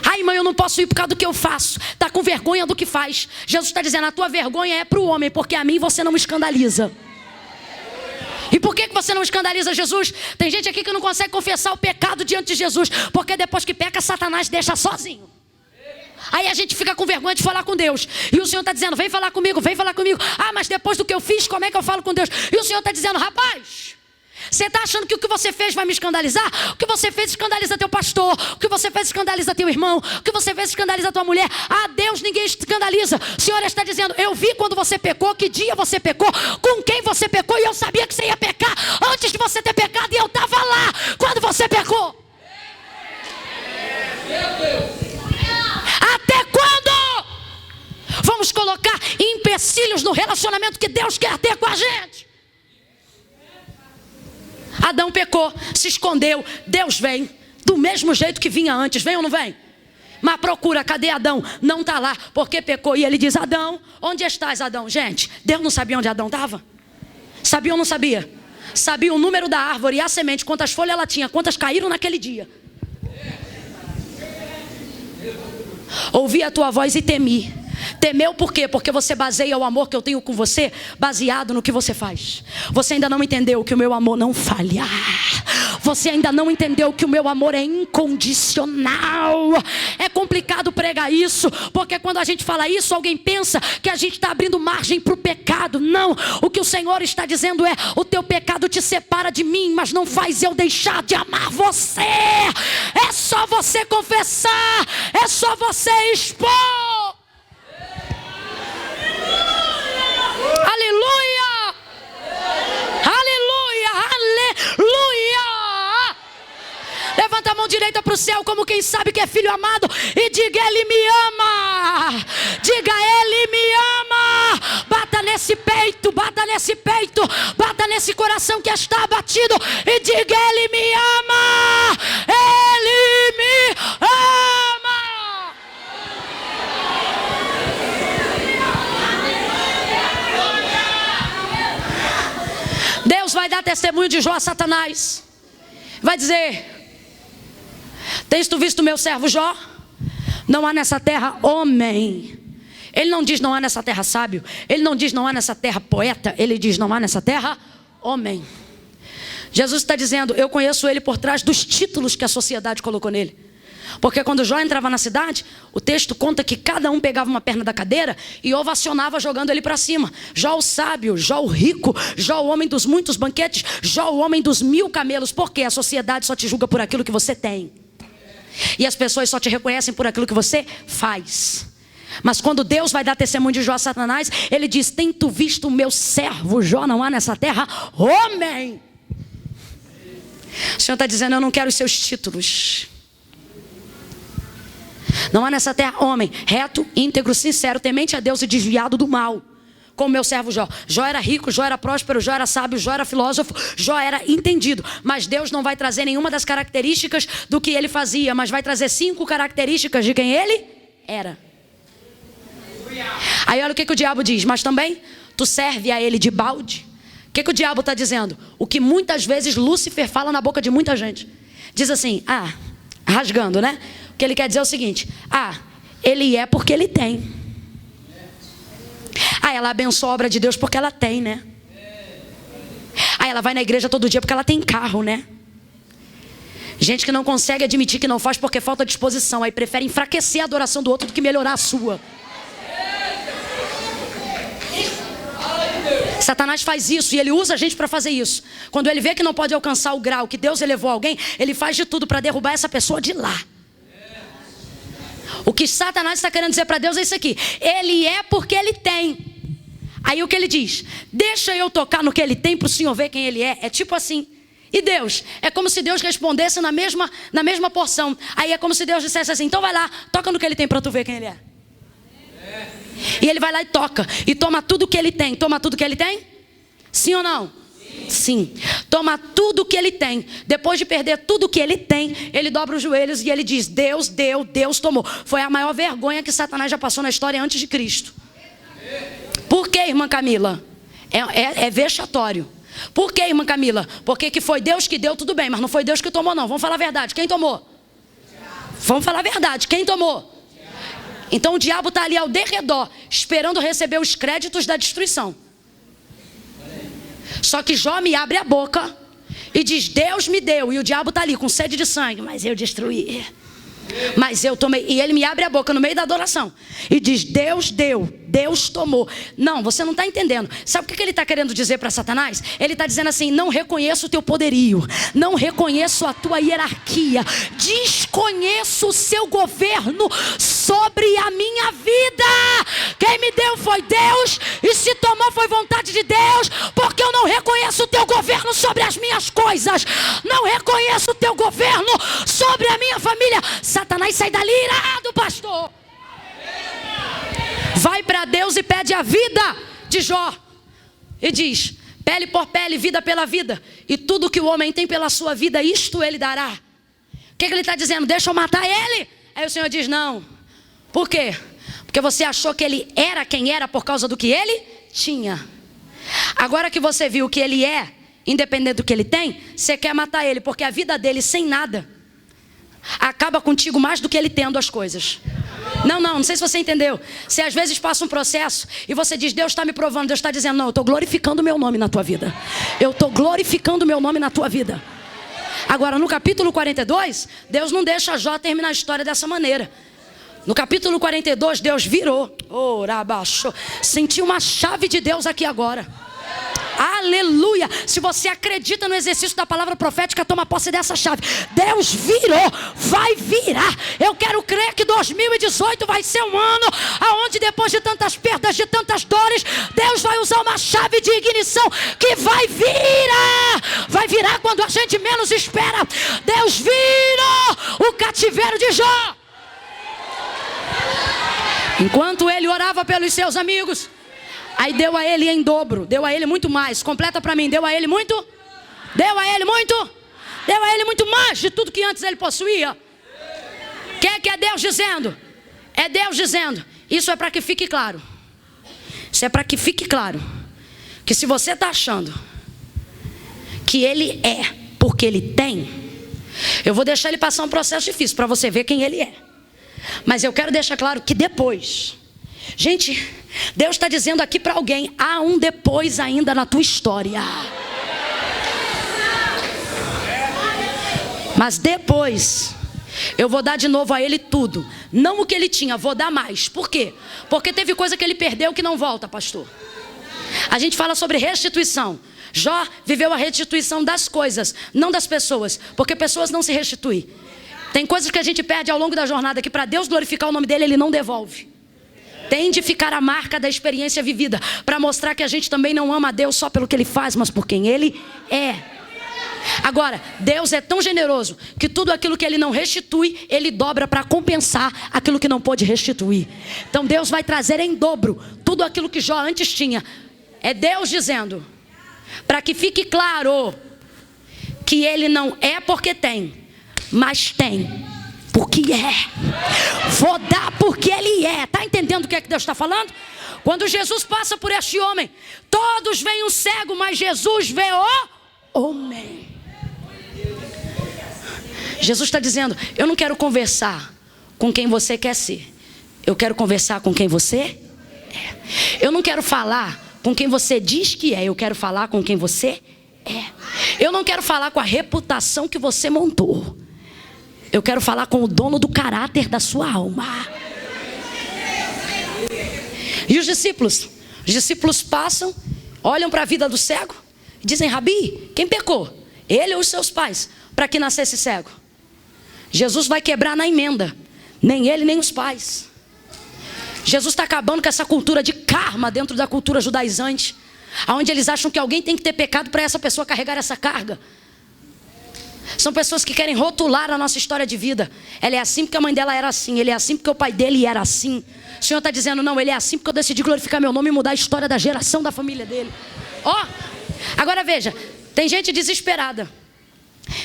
Ai, mãe, eu não posso ir por causa do que eu faço. Está com vergonha do que faz. Jesus está dizendo, a tua vergonha é para o homem, porque a mim você não me escandaliza. E por que você não escandaliza Jesus? Tem gente aqui que não consegue confessar o pecado diante de Jesus, porque depois que peca, Satanás deixa sozinho. Aí a gente fica com vergonha de falar com Deus. E o Senhor está dizendo, vem falar comigo, vem falar comigo. Ah, mas depois do que eu fiz, como é que eu falo com Deus? E o Senhor está dizendo, rapaz, você está achando que o que você fez vai me escandalizar? O que você fez escandaliza teu pastor. O que você fez escandaliza teu irmão. O que você fez escandaliza tua mulher. Ah, Deus ninguém escandaliza. O Senhor está dizendo, eu vi quando você pecou, que dia você pecou, com quem você pecou, e eu sabia que você ia pecar antes de você ter pecado, e eu estava lá quando você pecou. Até quando vamos colocar empecilhos no relacionamento que Deus quer ter com a gente? Adão pecou, se escondeu, Deus vem do mesmo jeito que vinha antes, vem ou não vem? Mas procura, cadê Adão? Não está lá, porque pecou. E ele diz, Adão, onde estás, Adão? Gente, Deus não sabia onde Adão estava? Sabia ou não sabia? Sabia o número da árvore e a semente, quantas folhas ela tinha, quantas caíram naquele dia. Ouvi a tua voz e temi. Temeu por quê? Porque você baseia o amor que eu tenho com você baseado no que você faz. Você ainda não entendeu que o meu amor não falha. Você ainda não entendeu que o meu amor é incondicional. É complicado pregar isso, porque quando a gente fala isso, alguém pensa que a gente está abrindo margem para o pecado. Não, o que o Senhor está dizendo é, o teu pecado te separa de mim, mas não faz eu deixar de amar você. É só você confessar, é só você expor. Aleluia! Aleluia! Aleluia! Levanta a mão direita. direita para o céu como quem sabe que é filho amado e diga: Ele me ama. Diga: Ele me ama. Bata nesse peito, bata nesse peito, bata nesse coração que está abatido e diga: Ele me ama. Ele me ama. Deus vai dar testemunho de Jó a Satanás. Vai dizer: tens tu visto meu servo Jó? Não há nessa terra homem. Ele não diz não há nessa terra sábio. Ele não diz não há nessa terra poeta. Ele diz não há nessa terra homem. Jesus está dizendo: eu conheço ele por trás dos títulos que a sociedade colocou nele. Porque quando Jó entrava na cidade, o texto conta que cada um pegava uma perna da cadeira e ovacionava jogando ele para cima. Jó o sábio, Jó o rico, Jó o homem dos muitos banquetes, Jó o homem dos 1000 camelos. Porque a sociedade só te julga por aquilo que você tem. E as pessoas só te reconhecem por aquilo que você faz. Mas quando Deus vai dar testemunho de Jó a Satanás, ele diz: tem tu visto o meu servo Jó? Não há nessa terra homem. O Senhor está dizendo: eu não quero os seus títulos. Não há nessa terra homem reto, íntegro, sincero, temente a Deus e desviado do mal, como meu servo Jó. Jó era rico, Jó era próspero, Jó era sábio, Jó era filósofo, Jó era entendido. Mas Deus não vai trazer nenhuma das características do que ele fazia, mas vai trazer 5 características de quem ele era. Aí olha o que o diabo diz: mas também tu serve a ele de balde. O que o diabo está dizendo? O que muitas vezes Lúcifer fala na boca de muita gente. Diz assim: rasgando, né? O que ele quer dizer é o seguinte: ele é porque ele tem. Ela abençoa a obra de Deus porque ela tem, né? Ela vai na igreja todo dia porque ela tem carro, né? Gente que não consegue admitir que não faz porque falta disposição. Aí prefere enfraquecer a adoração do outro do que melhorar a sua. Satanás faz isso e ele usa a gente para fazer isso. Quando ele vê que não pode alcançar o grau que Deus elevou alguém, ele faz de tudo para derrubar essa pessoa de lá. O que Satanás está querendo dizer para Deus é isso aqui: ele é porque ele tem. Aí o que ele diz? Deixa eu tocar no que ele tem para o Senhor ver quem ele é. É tipo assim. E Deus? É como se Deus respondesse na mesma porção. Aí é como se Deus dissesse assim: então vai lá, toca no que ele tem para tu ver quem ele é. E ele vai lá e toca. E toma tudo que ele tem. Toma tudo que ele tem? Sim ou não? Sim. Toma tudo que ele tem. Depois de perder tudo que ele tem, ele dobra os joelhos e ele diz: Deus deu, Deus tomou. Foi a maior vergonha que Satanás já passou na história antes de Cristo. Por que, irmã Camila? É vexatório. Por que, irmã Camila? Porque que foi Deus que deu, tudo bem, mas não foi Deus que tomou, não. Vamos falar a verdade. Quem tomou? Vamos falar a verdade. Quem tomou? Então o diabo está ali ao derredor, esperando receber os créditos da destruição. Só que Jó me abre a boca e diz: Deus me deu. E o diabo está ali com sede de sangue: mas eu destruí, mas eu tomei. E ele me abre a boca no meio da adoração e diz: Deus deu, Deus tomou. Não, você não está entendendo. Sabe o que ele está querendo dizer para Satanás? Ele está dizendo assim: não reconheço o teu poderio, não reconheço a tua hierarquia, desconheço o seu governo sobre a minha vida. Quem me deu foi Deus, e se tomou foi vontade de Deus, porque eu não reconheço o teu governo sobre as minhas coisas, não reconheço o teu governo sobre a minha família. Satanás sai dali irado, pastor. Vai para Deus e pede a vida de Jó e diz: pele por pele, vida pela vida, e tudo que o homem tem pela sua vida, isto ele dará. O que ele está dizendo? Deixa eu matar ele? Aí o Senhor diz: não. Por quê? Porque você achou que ele era quem era por causa do que ele tinha. Agora que você viu que ele é, independente do que ele tem, você quer matar ele, porque a vida dele sem nada acaba contigo mais do que ele tendo as coisas. Não sei se você entendeu. Você às vezes passa um processo e você diz: Deus está me provando. Deus está dizendo: não, eu estou glorificando o meu nome na tua vida. Eu estou glorificando o meu nome na tua vida. Agora no capítulo 42, Deus não deixa Jó terminar a história dessa maneira. No capítulo 42, Deus virou. Senti uma chave de Deus aqui agora. Aleluia. Se você acredita no exercício da palavra profética, toma posse dessa chave. Deus virou, vai virar. Eu quero crer que 2018 vai ser um ano onde, depois de tantas perdas, de tantas dores, Deus vai usar uma chave de ignição que vai virar. Vai virar quando quando a gente menos espera, Deus vira o cativeiro de Jó. Enquanto ele orava pelos seus amigos, aí deu a ele em dobro, deu a ele muito mais. Completa para mim, deu a ele muito? Deu a ele muito? Deu a ele muito mais de tudo que antes ele possuía. Que é Deus dizendo? É Deus dizendo. Isso é para que fique claro. Isso é para que fique claro. Que se você está achando que ele é porque ele tem, eu vou deixar ele passar um processo difícil para você ver quem ele é. Mas eu quero deixar claro que depois, gente, Deus está dizendo aqui para alguém, há um depois ainda na tua história. Mas depois eu vou dar de novo a ele tudo. Não o que ele tinha, vou dar mais. Por quê? Porque teve coisa que ele perdeu que não volta, pastor. A gente fala sobre restituição. Jó viveu a restituição das coisas, não das pessoas. Porque pessoas não se restituem. Tem coisas que a gente perde ao longo da jornada que para Deus glorificar o nome dele, ele não devolve. Tem de ficar a marca da experiência vivida, para mostrar que a gente também não ama a Deus só pelo que ele faz, mas por quem ele é. Agora, Deus é tão generoso que tudo aquilo que ele não restitui, ele dobra para compensar aquilo que não pôde restituir. Então Deus vai trazer em dobro tudo aquilo que Jó antes tinha. É Deus dizendo, para que fique claro, que ele não é porque tem, mas tem porque é. Vou dar porque ele é. Está entendendo o que é que Deus está falando? Quando Jesus passa por este homem, todos veem um cego, mas Jesus vê o homem. Jesus está dizendo, eu não quero conversar com quem você quer ser, eu quero conversar com quem você é. Eu não quero falar com quem você diz que é, eu quero falar com quem você é. Eu não quero falar com a reputação que você montou, eu quero falar com o dono do caráter da sua alma. E os discípulos passam, olham para a vida do cego e dizem, Rabi, quem pecou? Ele ou os seus pais, para que nascesse cego? Jesus vai quebrar na emenda, nem ele nem os pais. Jesus está acabando com essa cultura de karma dentro da cultura judaizante, onde eles acham que alguém tem que ter pecado para essa pessoa carregar essa carga. São pessoas que querem rotular a nossa história de vida. Ela é assim porque a mãe dela era assim, ele é assim porque o pai dele era assim. O Senhor está dizendo, não, ele é assim porque eu decidi glorificar meu nome e mudar a história da geração da família dele. Agora veja, tem gente desesperada.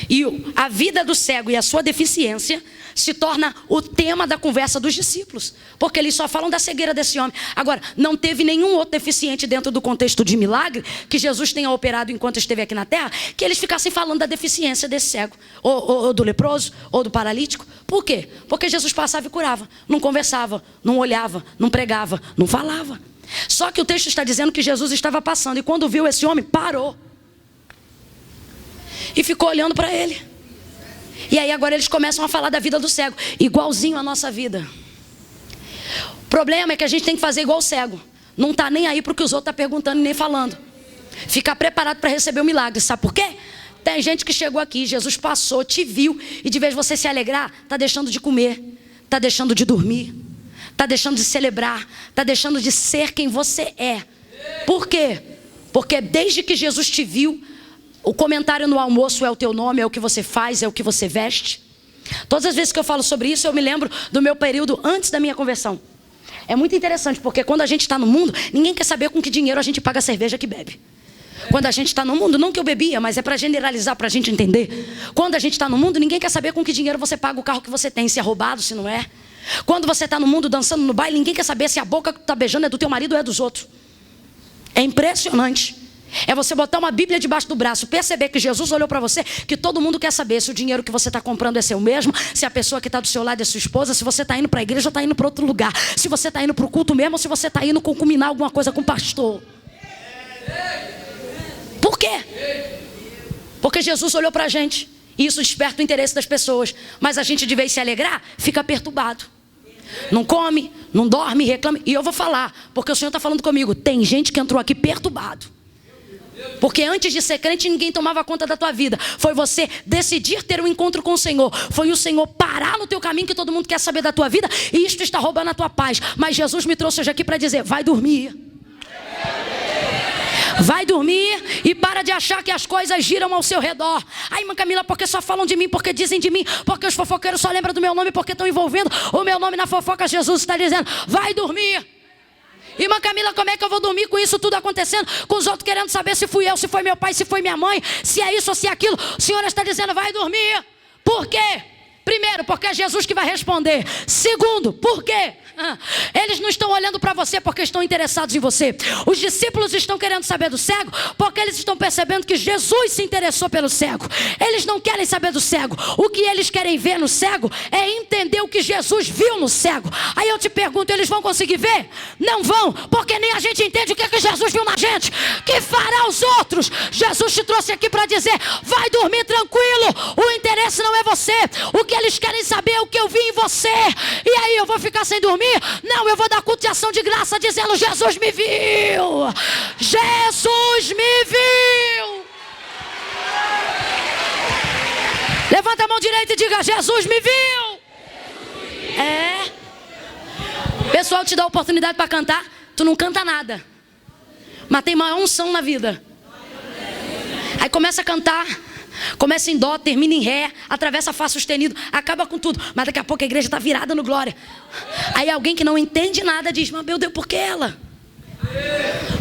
E a vida do cego e a sua deficiência se torna o tema da conversa dos discípulos, porque eles só falam da cegueira desse homem. Agora, não teve nenhum outro deficiente dentro do contexto de milagre que Jesus tenha operado enquanto esteve aqui na terra, que eles ficassem falando da deficiência desse cego, ou do leproso, ou do paralítico. Por quê? Porque Jesus passava e curava, não conversava, não olhava, não pregava, não falava. Só que o texto está dizendo que Jesus estava passando, e quando viu esse homem, parou e ficou olhando para ele. E aí agora eles começam a falar da vida do cego, igualzinho a nossa vida. O problema é que a gente tem que fazer igual o cego. Não está nem aí para o que os outros estão perguntando e nem falando. Ficar preparado para receber o milagre. Sabe por quê? Tem gente que chegou aqui, Jesus passou, te viu, e de vez de você se alegrar, está deixando de comer, está deixando de dormir, está deixando de celebrar, está deixando de ser quem você é. Por quê? Porque desde que Jesus te viu, o comentário no almoço é o teu nome, é o que você faz, é o que você veste. Todas as vezes que eu falo sobre isso, eu me lembro do meu período antes da minha conversão. É muito interessante, porque quando a gente está no mundo, ninguém quer saber com que dinheiro a gente paga a cerveja que bebe. Quando a gente está no mundo, não que eu bebia, mas é para generalizar, para a gente entender. Quando a gente está no mundo, ninguém quer saber com que dinheiro você paga o carro que você tem, se é roubado, se não é. Quando você está no mundo dançando no baile, ninguém quer saber se a boca que tu está beijando é do teu marido ou é dos outros. É impressionante. É você botar uma Bíblia debaixo do braço, perceber que Jesus olhou para você, que todo mundo quer saber se o dinheiro que você está comprando é seu mesmo, se a pessoa que está do seu lado é sua esposa, se você está indo para a igreja ou está indo para outro lugar, se você está indo para o culto mesmo ou se você está indo concuminar alguma coisa com o pastor. Por quê? Porque Jesus olhou para a gente e isso desperta o interesse das pessoas, mas a gente, de vez de se alegrar, fica perturbado. Não come, não dorme, reclama. E eu vou falar, porque o Senhor está falando comigo, tem gente que entrou aqui perturbado. Porque antes de ser crente, ninguém tomava conta da tua vida. Foi você decidir ter um encontro com o Senhor. Foi o Senhor parar no teu caminho, que todo mundo quer saber da tua vida, e isto está roubando a tua paz. Mas Jesus me trouxe hoje aqui para dizer, vai dormir. Vai dormir e para de achar que as coisas giram ao seu redor. Ai, irmã Camila, porque só falam de mim, porque dizem de mim, porque os fofoqueiros só lembram do meu nome, porque estão envolvendo o meu nome na fofoca. Jesus está dizendo, vai dormir. Irmã Camila, como é que eu vou dormir com isso tudo acontecendo? Com os outros querendo saber se fui eu, se foi meu pai, se foi minha mãe, se é isso ou se é aquilo. O Senhor está dizendo, vai dormir. Por quê? Primeiro, porque é Jesus que vai responder. Segundo, por quê? Eles não estão olhando para você porque estão interessados em você. Os discípulos estão querendo saber do cego porque eles estão percebendo que Jesus se interessou pelo cego. Eles não querem saber do cego. O que eles querem ver no cego é entender o que Jesus viu no cego. Aí eu te pergunto, eles vão conseguir ver? Não vão, porque nem a gente entende o que Jesus viu na gente. Que fará os outros? Jesus te trouxe aqui para dizer, vai dormir tranquilo. O interesse não é você. O que eles querem saber é o que eu vi em você. E aí eu vou ficar sem dormir? Não, eu vou dar culto de ação de graça dizendo, Jesus me viu. Jesus me viu. Levanta a mão direita e diga, Jesus me viu. É. O pessoal te dá oportunidade para cantar, tu não canta nada, mas tem maior unção na vida. Aí começa a cantar, começa em dó, termina em ré, atravessa Fá sustenido, acaba com tudo. Mas daqui a pouco a igreja está virada no glória. Aí alguém que não entende nada diz, mas meu Deus, por que ela?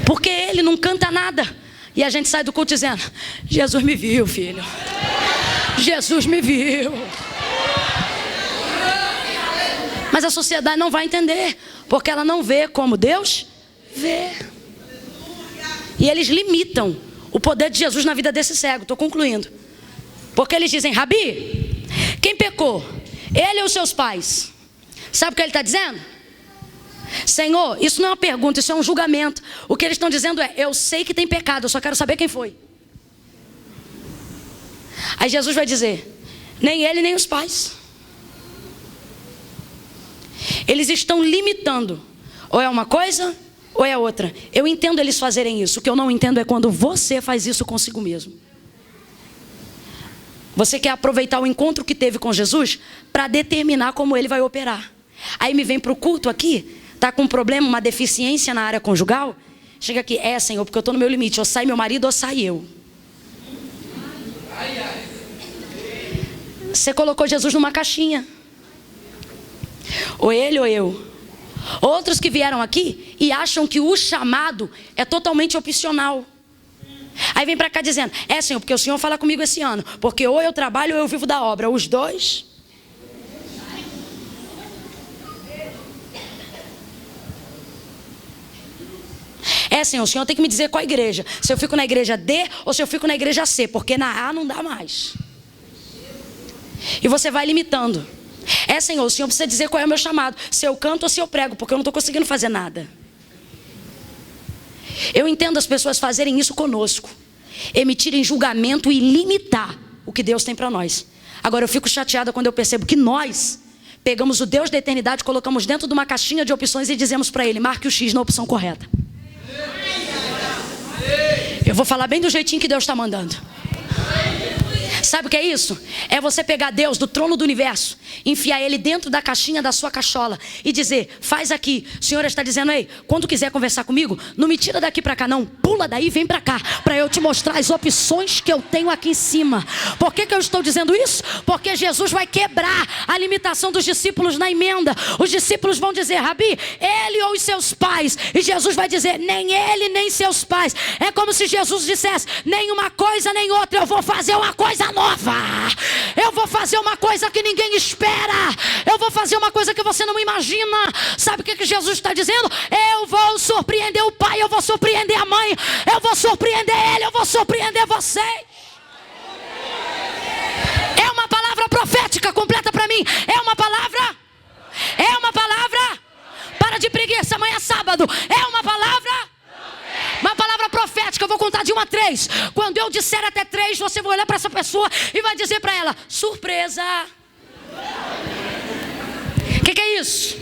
Porque ele não canta nada. E a gente sai do culto dizendo, Jesus me viu, filho. Jesus me viu. Mas a sociedade não vai entender, porque ela não vê como Deus vê. E eles limitam o poder de Jesus na vida desse cego. Estou concluindo. Porque eles dizem, Rabi, quem pecou? Ele ou seus pais? Sabe o que ele está dizendo? Senhor, isso não é uma pergunta, isso é um julgamento. O que eles estão dizendo é, eu sei que tem pecado, eu só quero saber quem foi. Aí Jesus vai dizer, nem ele nem os pais. Eles estão limitando, ou é uma coisa ou é outra. Eu entendo eles fazerem isso. O que eu não entendo é quando você faz isso consigo mesmo. Você quer aproveitar o encontro que teve com Jesus para determinar como ele vai operar. Aí me vem para o culto aqui, está com um problema, uma deficiência na área conjugal. Chega aqui, Senhor, porque eu estou no meu limite. Ou sai meu marido ou sai eu. Você colocou Jesus numa caixinha. Ou ele ou eu. Outros que vieram aqui e acham que o chamado é totalmente opcional. Aí vem para cá dizendo, Senhor, porque o Senhor fala comigo esse ano. Porque ou eu trabalho ou eu vivo da obra. Os dois. Senhor, o Senhor tem que me dizer qual igreja. Se eu fico na igreja D ou se eu fico na igreja C. Porque na A não dá mais. E você vai limitando. Senhor, o Senhor precisa dizer qual é o meu chamado. Se eu canto ou se eu prego, porque eu não estou conseguindo fazer nada. Eu entendo as pessoas fazerem isso conosco. Emitirem julgamento e limitar o que Deus tem para nós. Agora eu fico chateada quando eu percebo que nós pegamos o Deus da eternidade, colocamos dentro de uma caixinha de opções e dizemos para ele, marque o X na opção correta. Eu vou falar bem do jeitinho que Deus está mandando. Sabe o que é isso? É você pegar Deus do trono do universo, enfiar ele dentro da caixinha da sua cachola e dizer, faz aqui. O Senhor está dizendo, ei, quando quiser conversar comigo, não me tira daqui para cá não, pula daí e vem para cá, para eu te mostrar as opções que eu tenho aqui em cima. Por que eu estou dizendo isso? Porque Jesus vai quebrar a limitação dos discípulos na emenda. Os discípulos vão dizer, Rabi, ele ou os seus pais? E Jesus vai dizer, nem ele nem seus pais. É como se Jesus dissesse, nem uma coisa nem outra, eu vou fazer uma coisa nova. Eu vou fazer uma coisa que ninguém espera. Eu vou fazer uma coisa que você não imagina. Sabe o que Jesus está dizendo? Eu vou surpreender o pai, eu vou surpreender a mãe, eu vou surpreender ele, eu vou surpreender vocês. É uma palavra profética, completa para mim. É uma palavra. É uma palavra. Para de preguiça, amanhã é sábado. É uma palavra. Uma palavra profética, eu vou contar de 1 a 3. Quando eu disser até 3, você vai olhar para essa pessoa e vai dizer para ela, surpresa. O que é isso?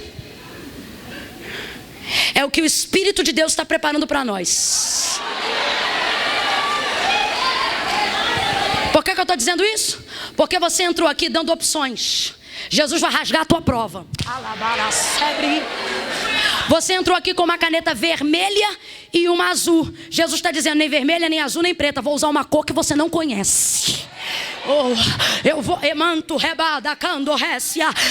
É o que o Espírito de Deus está preparando para nós. Por que eu estou dizendo isso? Porque você entrou aqui dando opções. Jesus vai rasgar a tua prova. Você entrou aqui com uma caneta vermelha e uma azul. Jesus está dizendo, nem vermelha, nem azul, nem preta. Vou usar uma cor que você não conhece. Eu vou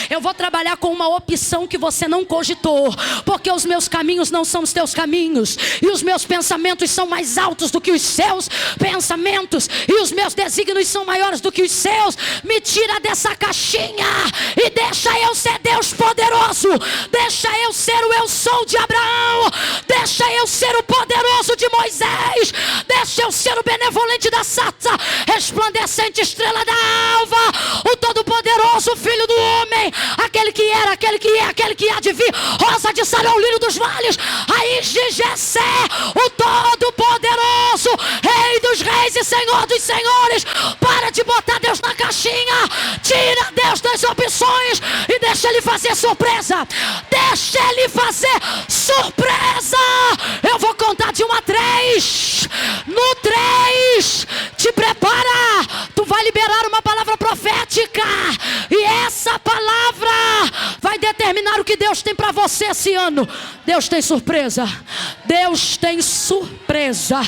eu vou trabalhar com uma opção que você não cogitou, porque os meus caminhos não são os teus caminhos, e os meus pensamentos são mais altos do que os seus pensamentos, e os meus desígnios são maiores do que os seus. Me tira dessa caixinha e deixa eu ser Deus poderoso, deixa eu ser o eu sou de Abraão, deixa eu ser o poderoso de Moisés, deixa eu ser o benevolente da Sata, resplandecente estrela da alva, o todo-poderoso Filho do homem, aquele que era, aquele que é, aquele que há de vir, rosa de Sarão, lírio dos vales, raiz de Jessé, o todo-poderoso, Rei dos reis e Senhor dos senhores. Para de botar Deus na caixinha, tira Deus das opções e deixa Ele fazer surpresa, deixa Ele fazer surpresa. Eu vou contar de 1 a 3, no 3, te prepara, tu vai liberar uma palavra profética, e essa palavra vai determinar o que Deus tem para você esse ano. Deus tem surpresa, Deus tem surpresa,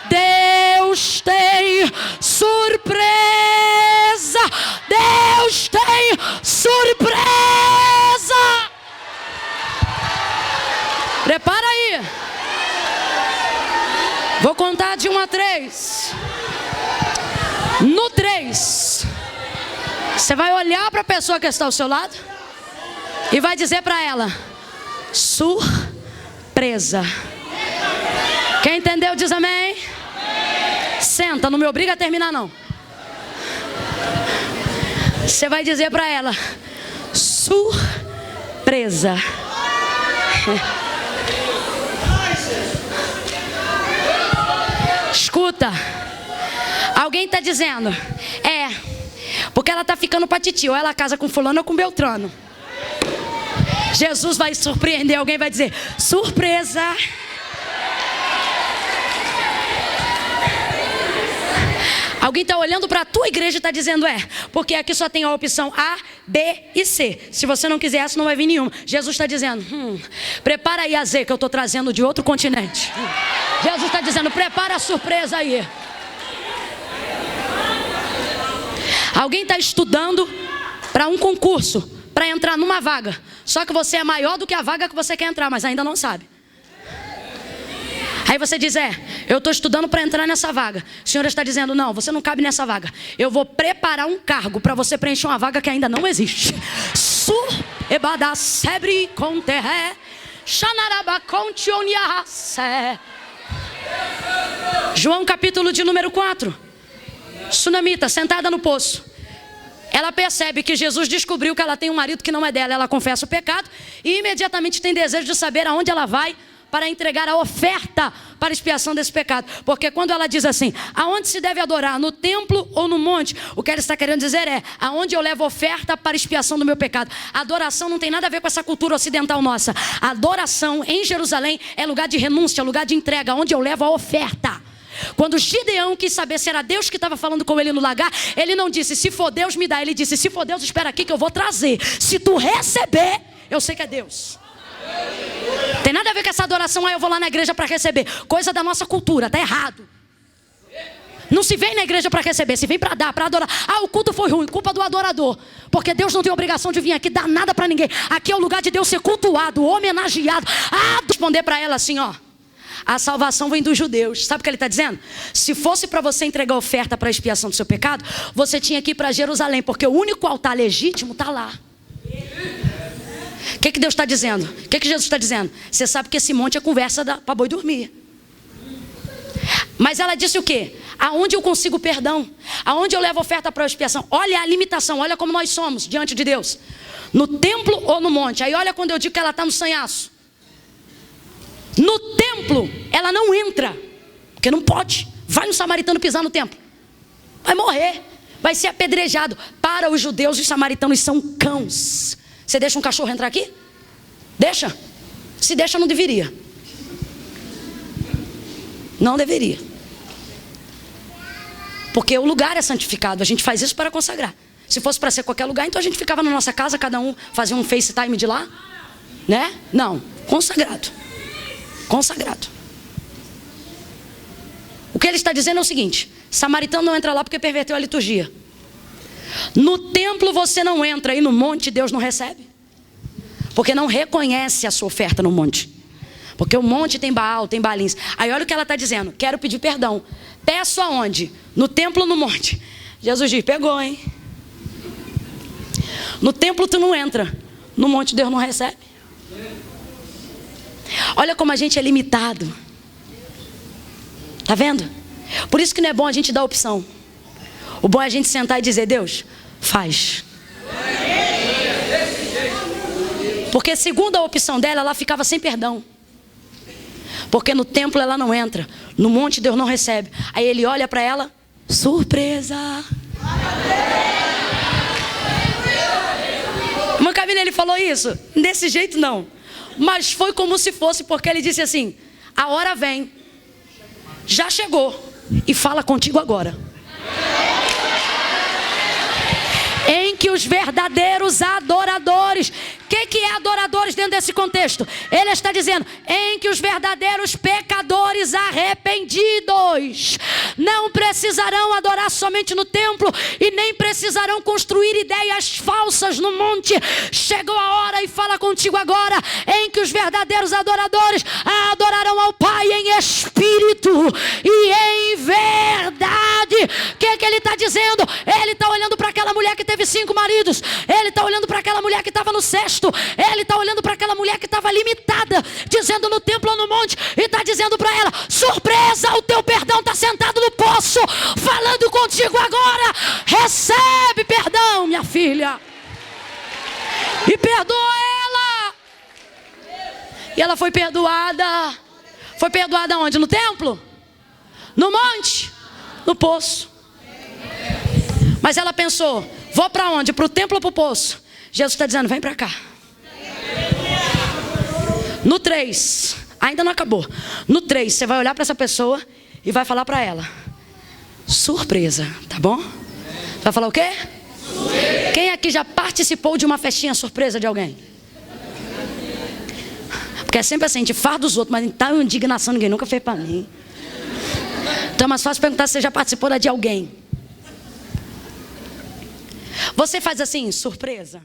Deus tem surpresa, Deus tem surpresa. Prepara aí, vou contar de 1 a 3. No 3, você vai olhar para a pessoa que está ao seu lado e vai dizer para ela, surpresa. Quem entendeu diz amém. Senta, não me obriga a terminar não. Você vai dizer para ela, surpresa. Escuta, alguém está dizendo, porque ela está ficando para titio, ou ela casa com fulano ou com Beltrano. Jesus vai surpreender, alguém vai dizer, surpresa. Alguém está olhando para a tua igreja e está dizendo, porque aqui só tem a opção A, B e C. Se você não quiser essa, não vai vir nenhuma. Jesus está dizendo, prepara aí a Z que eu estou trazendo de outro continente. Jesus está dizendo, prepara a surpresa aí. Alguém está estudando para um concurso, para entrar numa vaga. Só que você é maior do que a vaga que você quer entrar, mas ainda não sabe. Aí você diz, eu estou estudando para entrar nessa vaga. O Senhor está dizendo, não, você não cabe nessa vaga. Eu vou preparar um cargo para você preencher uma vaga que ainda não existe. João capítulo de número 4. Sunamita, sentada no poço. Ela percebe que Jesus descobriu que ela tem um marido que não é dela. Ela confessa o pecado e imediatamente tem desejo de saber aonde ela vai para entregar a oferta para a expiação desse pecado. Porque quando ela diz assim, aonde se deve adorar, no templo ou no monte? O que ela está querendo dizer aonde eu levo oferta para a expiação do meu pecado. A adoração não tem nada a ver com essa cultura ocidental nossa. A adoração em Jerusalém é lugar de renúncia, lugar de entrega, onde eu levo a oferta. Quando Gideão quis saber se era Deus que estava falando com ele no lagar, ele não disse, se for Deus me dá. Ele disse, se for Deus espera aqui que eu vou trazer. Se tu receber, eu sei que é Deus. Tem nada a ver com essa adoração, eu vou lá na igreja para receber. Coisa da nossa cultura, tá errado. Não se vem na igreja para receber, se vem para dar, para adorar. O culto foi ruim, culpa do adorador. Porque Deus não tem obrigação de vir aqui dar nada para ninguém. Aqui é o lugar de Deus ser cultuado, homenageado. Responder para ela assim, a salvação vem dos judeus. Sabe o que ele está dizendo? Se fosse para você entregar oferta para a expiação do seu pecado, você tinha que ir para Jerusalém, porque o único altar legítimo está lá. O que Deus está dizendo? O que Jesus está dizendo? Você sabe que esse monte é conversa para boi dormir. Mas ela disse o quê? Aonde eu consigo perdão? Aonde eu levo oferta para a expiação? Olha a limitação, olha como nós somos diante de Deus. No templo ou no monte? Aí olha quando eu digo que ela está no sanhaço. No templo, ela não entra, porque não pode. Vai no samaritano pisar no templo, vai morrer, vai ser apedrejado. Para os judeus, os samaritanos são cães. Você deixa um cachorro entrar aqui? Deixa? Se deixa, não deveria. Não deveria. Porque o lugar é santificado. A gente faz isso para consagrar. Se fosse para ser qualquer lugar, então a gente ficava na nossa casa, cada um fazia um FaceTime de lá. né? Não, consagrado. Consagrado. O que ele está dizendo é o seguinte: samaritano não entra lá porque perverteu a liturgia. No templo você não entra e no monte Deus não recebe. Porque não reconhece a sua oferta no monte. Porque o monte tem Baal, tem Baalins. Aí olha o que ela está dizendo: quero pedir perdão. Peço aonde? No templo ou no monte? Jesus diz: pegou, hein? No templo tu não entra, no monte Deus não recebe. Olha como a gente é limitado. Tá vendo? Por isso que não é bom a gente dar opção. O bom é a gente sentar e dizer: Deus, faz. Porque segundo a opção dela, ela ficava sem perdão. Porque no templo ela não entra, no monte Deus não recebe. Aí ele olha para ela: surpresa. Irmã Camila, ele falou isso? Desse jeito não. Mas foi como se fosse, porque ele disse assim: a hora vem, já chegou, e fala contigo agora. Em que os verdadeiros adoradores... O que é adoradores dentro desse contexto? Ele está dizendo: em que os verdadeiros pecadores arrependidos não precisarão adorar somente no templo e nem precisarão construir ideias falsas no monte. Chegou a hora, e fala contigo agora, em que os verdadeiros adoradores adorarão ao Pai em espírito e em verdade. O que ele está dizendo? Ele está olhando para aquela mulher que teve 5 maridos. Ele está olhando para aquela mulher que estava no sexto. Ele está olhando para aquela mulher que estava limitada, dizendo no templo ou no monte, e está dizendo para ela: surpresa, o teu perdão está sentado no poço, falando contigo agora. Recebe perdão, minha filha, e perdoa ela. E ela foi perdoada. Foi perdoada onde? No templo? No monte? No poço. Mas ela pensou: vou para onde? Para o templo ou para o poço? Jesus está dizendo: vem para cá. No 3, ainda não acabou. No 3, você vai olhar para essa pessoa e vai falar para ela: surpresa, tá bom? Vai falar o quê? Surpresa. Quem aqui já participou de uma festinha surpresa de alguém? Porque é sempre assim, a gente faz dos outros, mas tá uma indignação, ninguém nunca fez para mim. Então é mais fácil perguntar se você já participou da de alguém. Você faz assim, surpresa?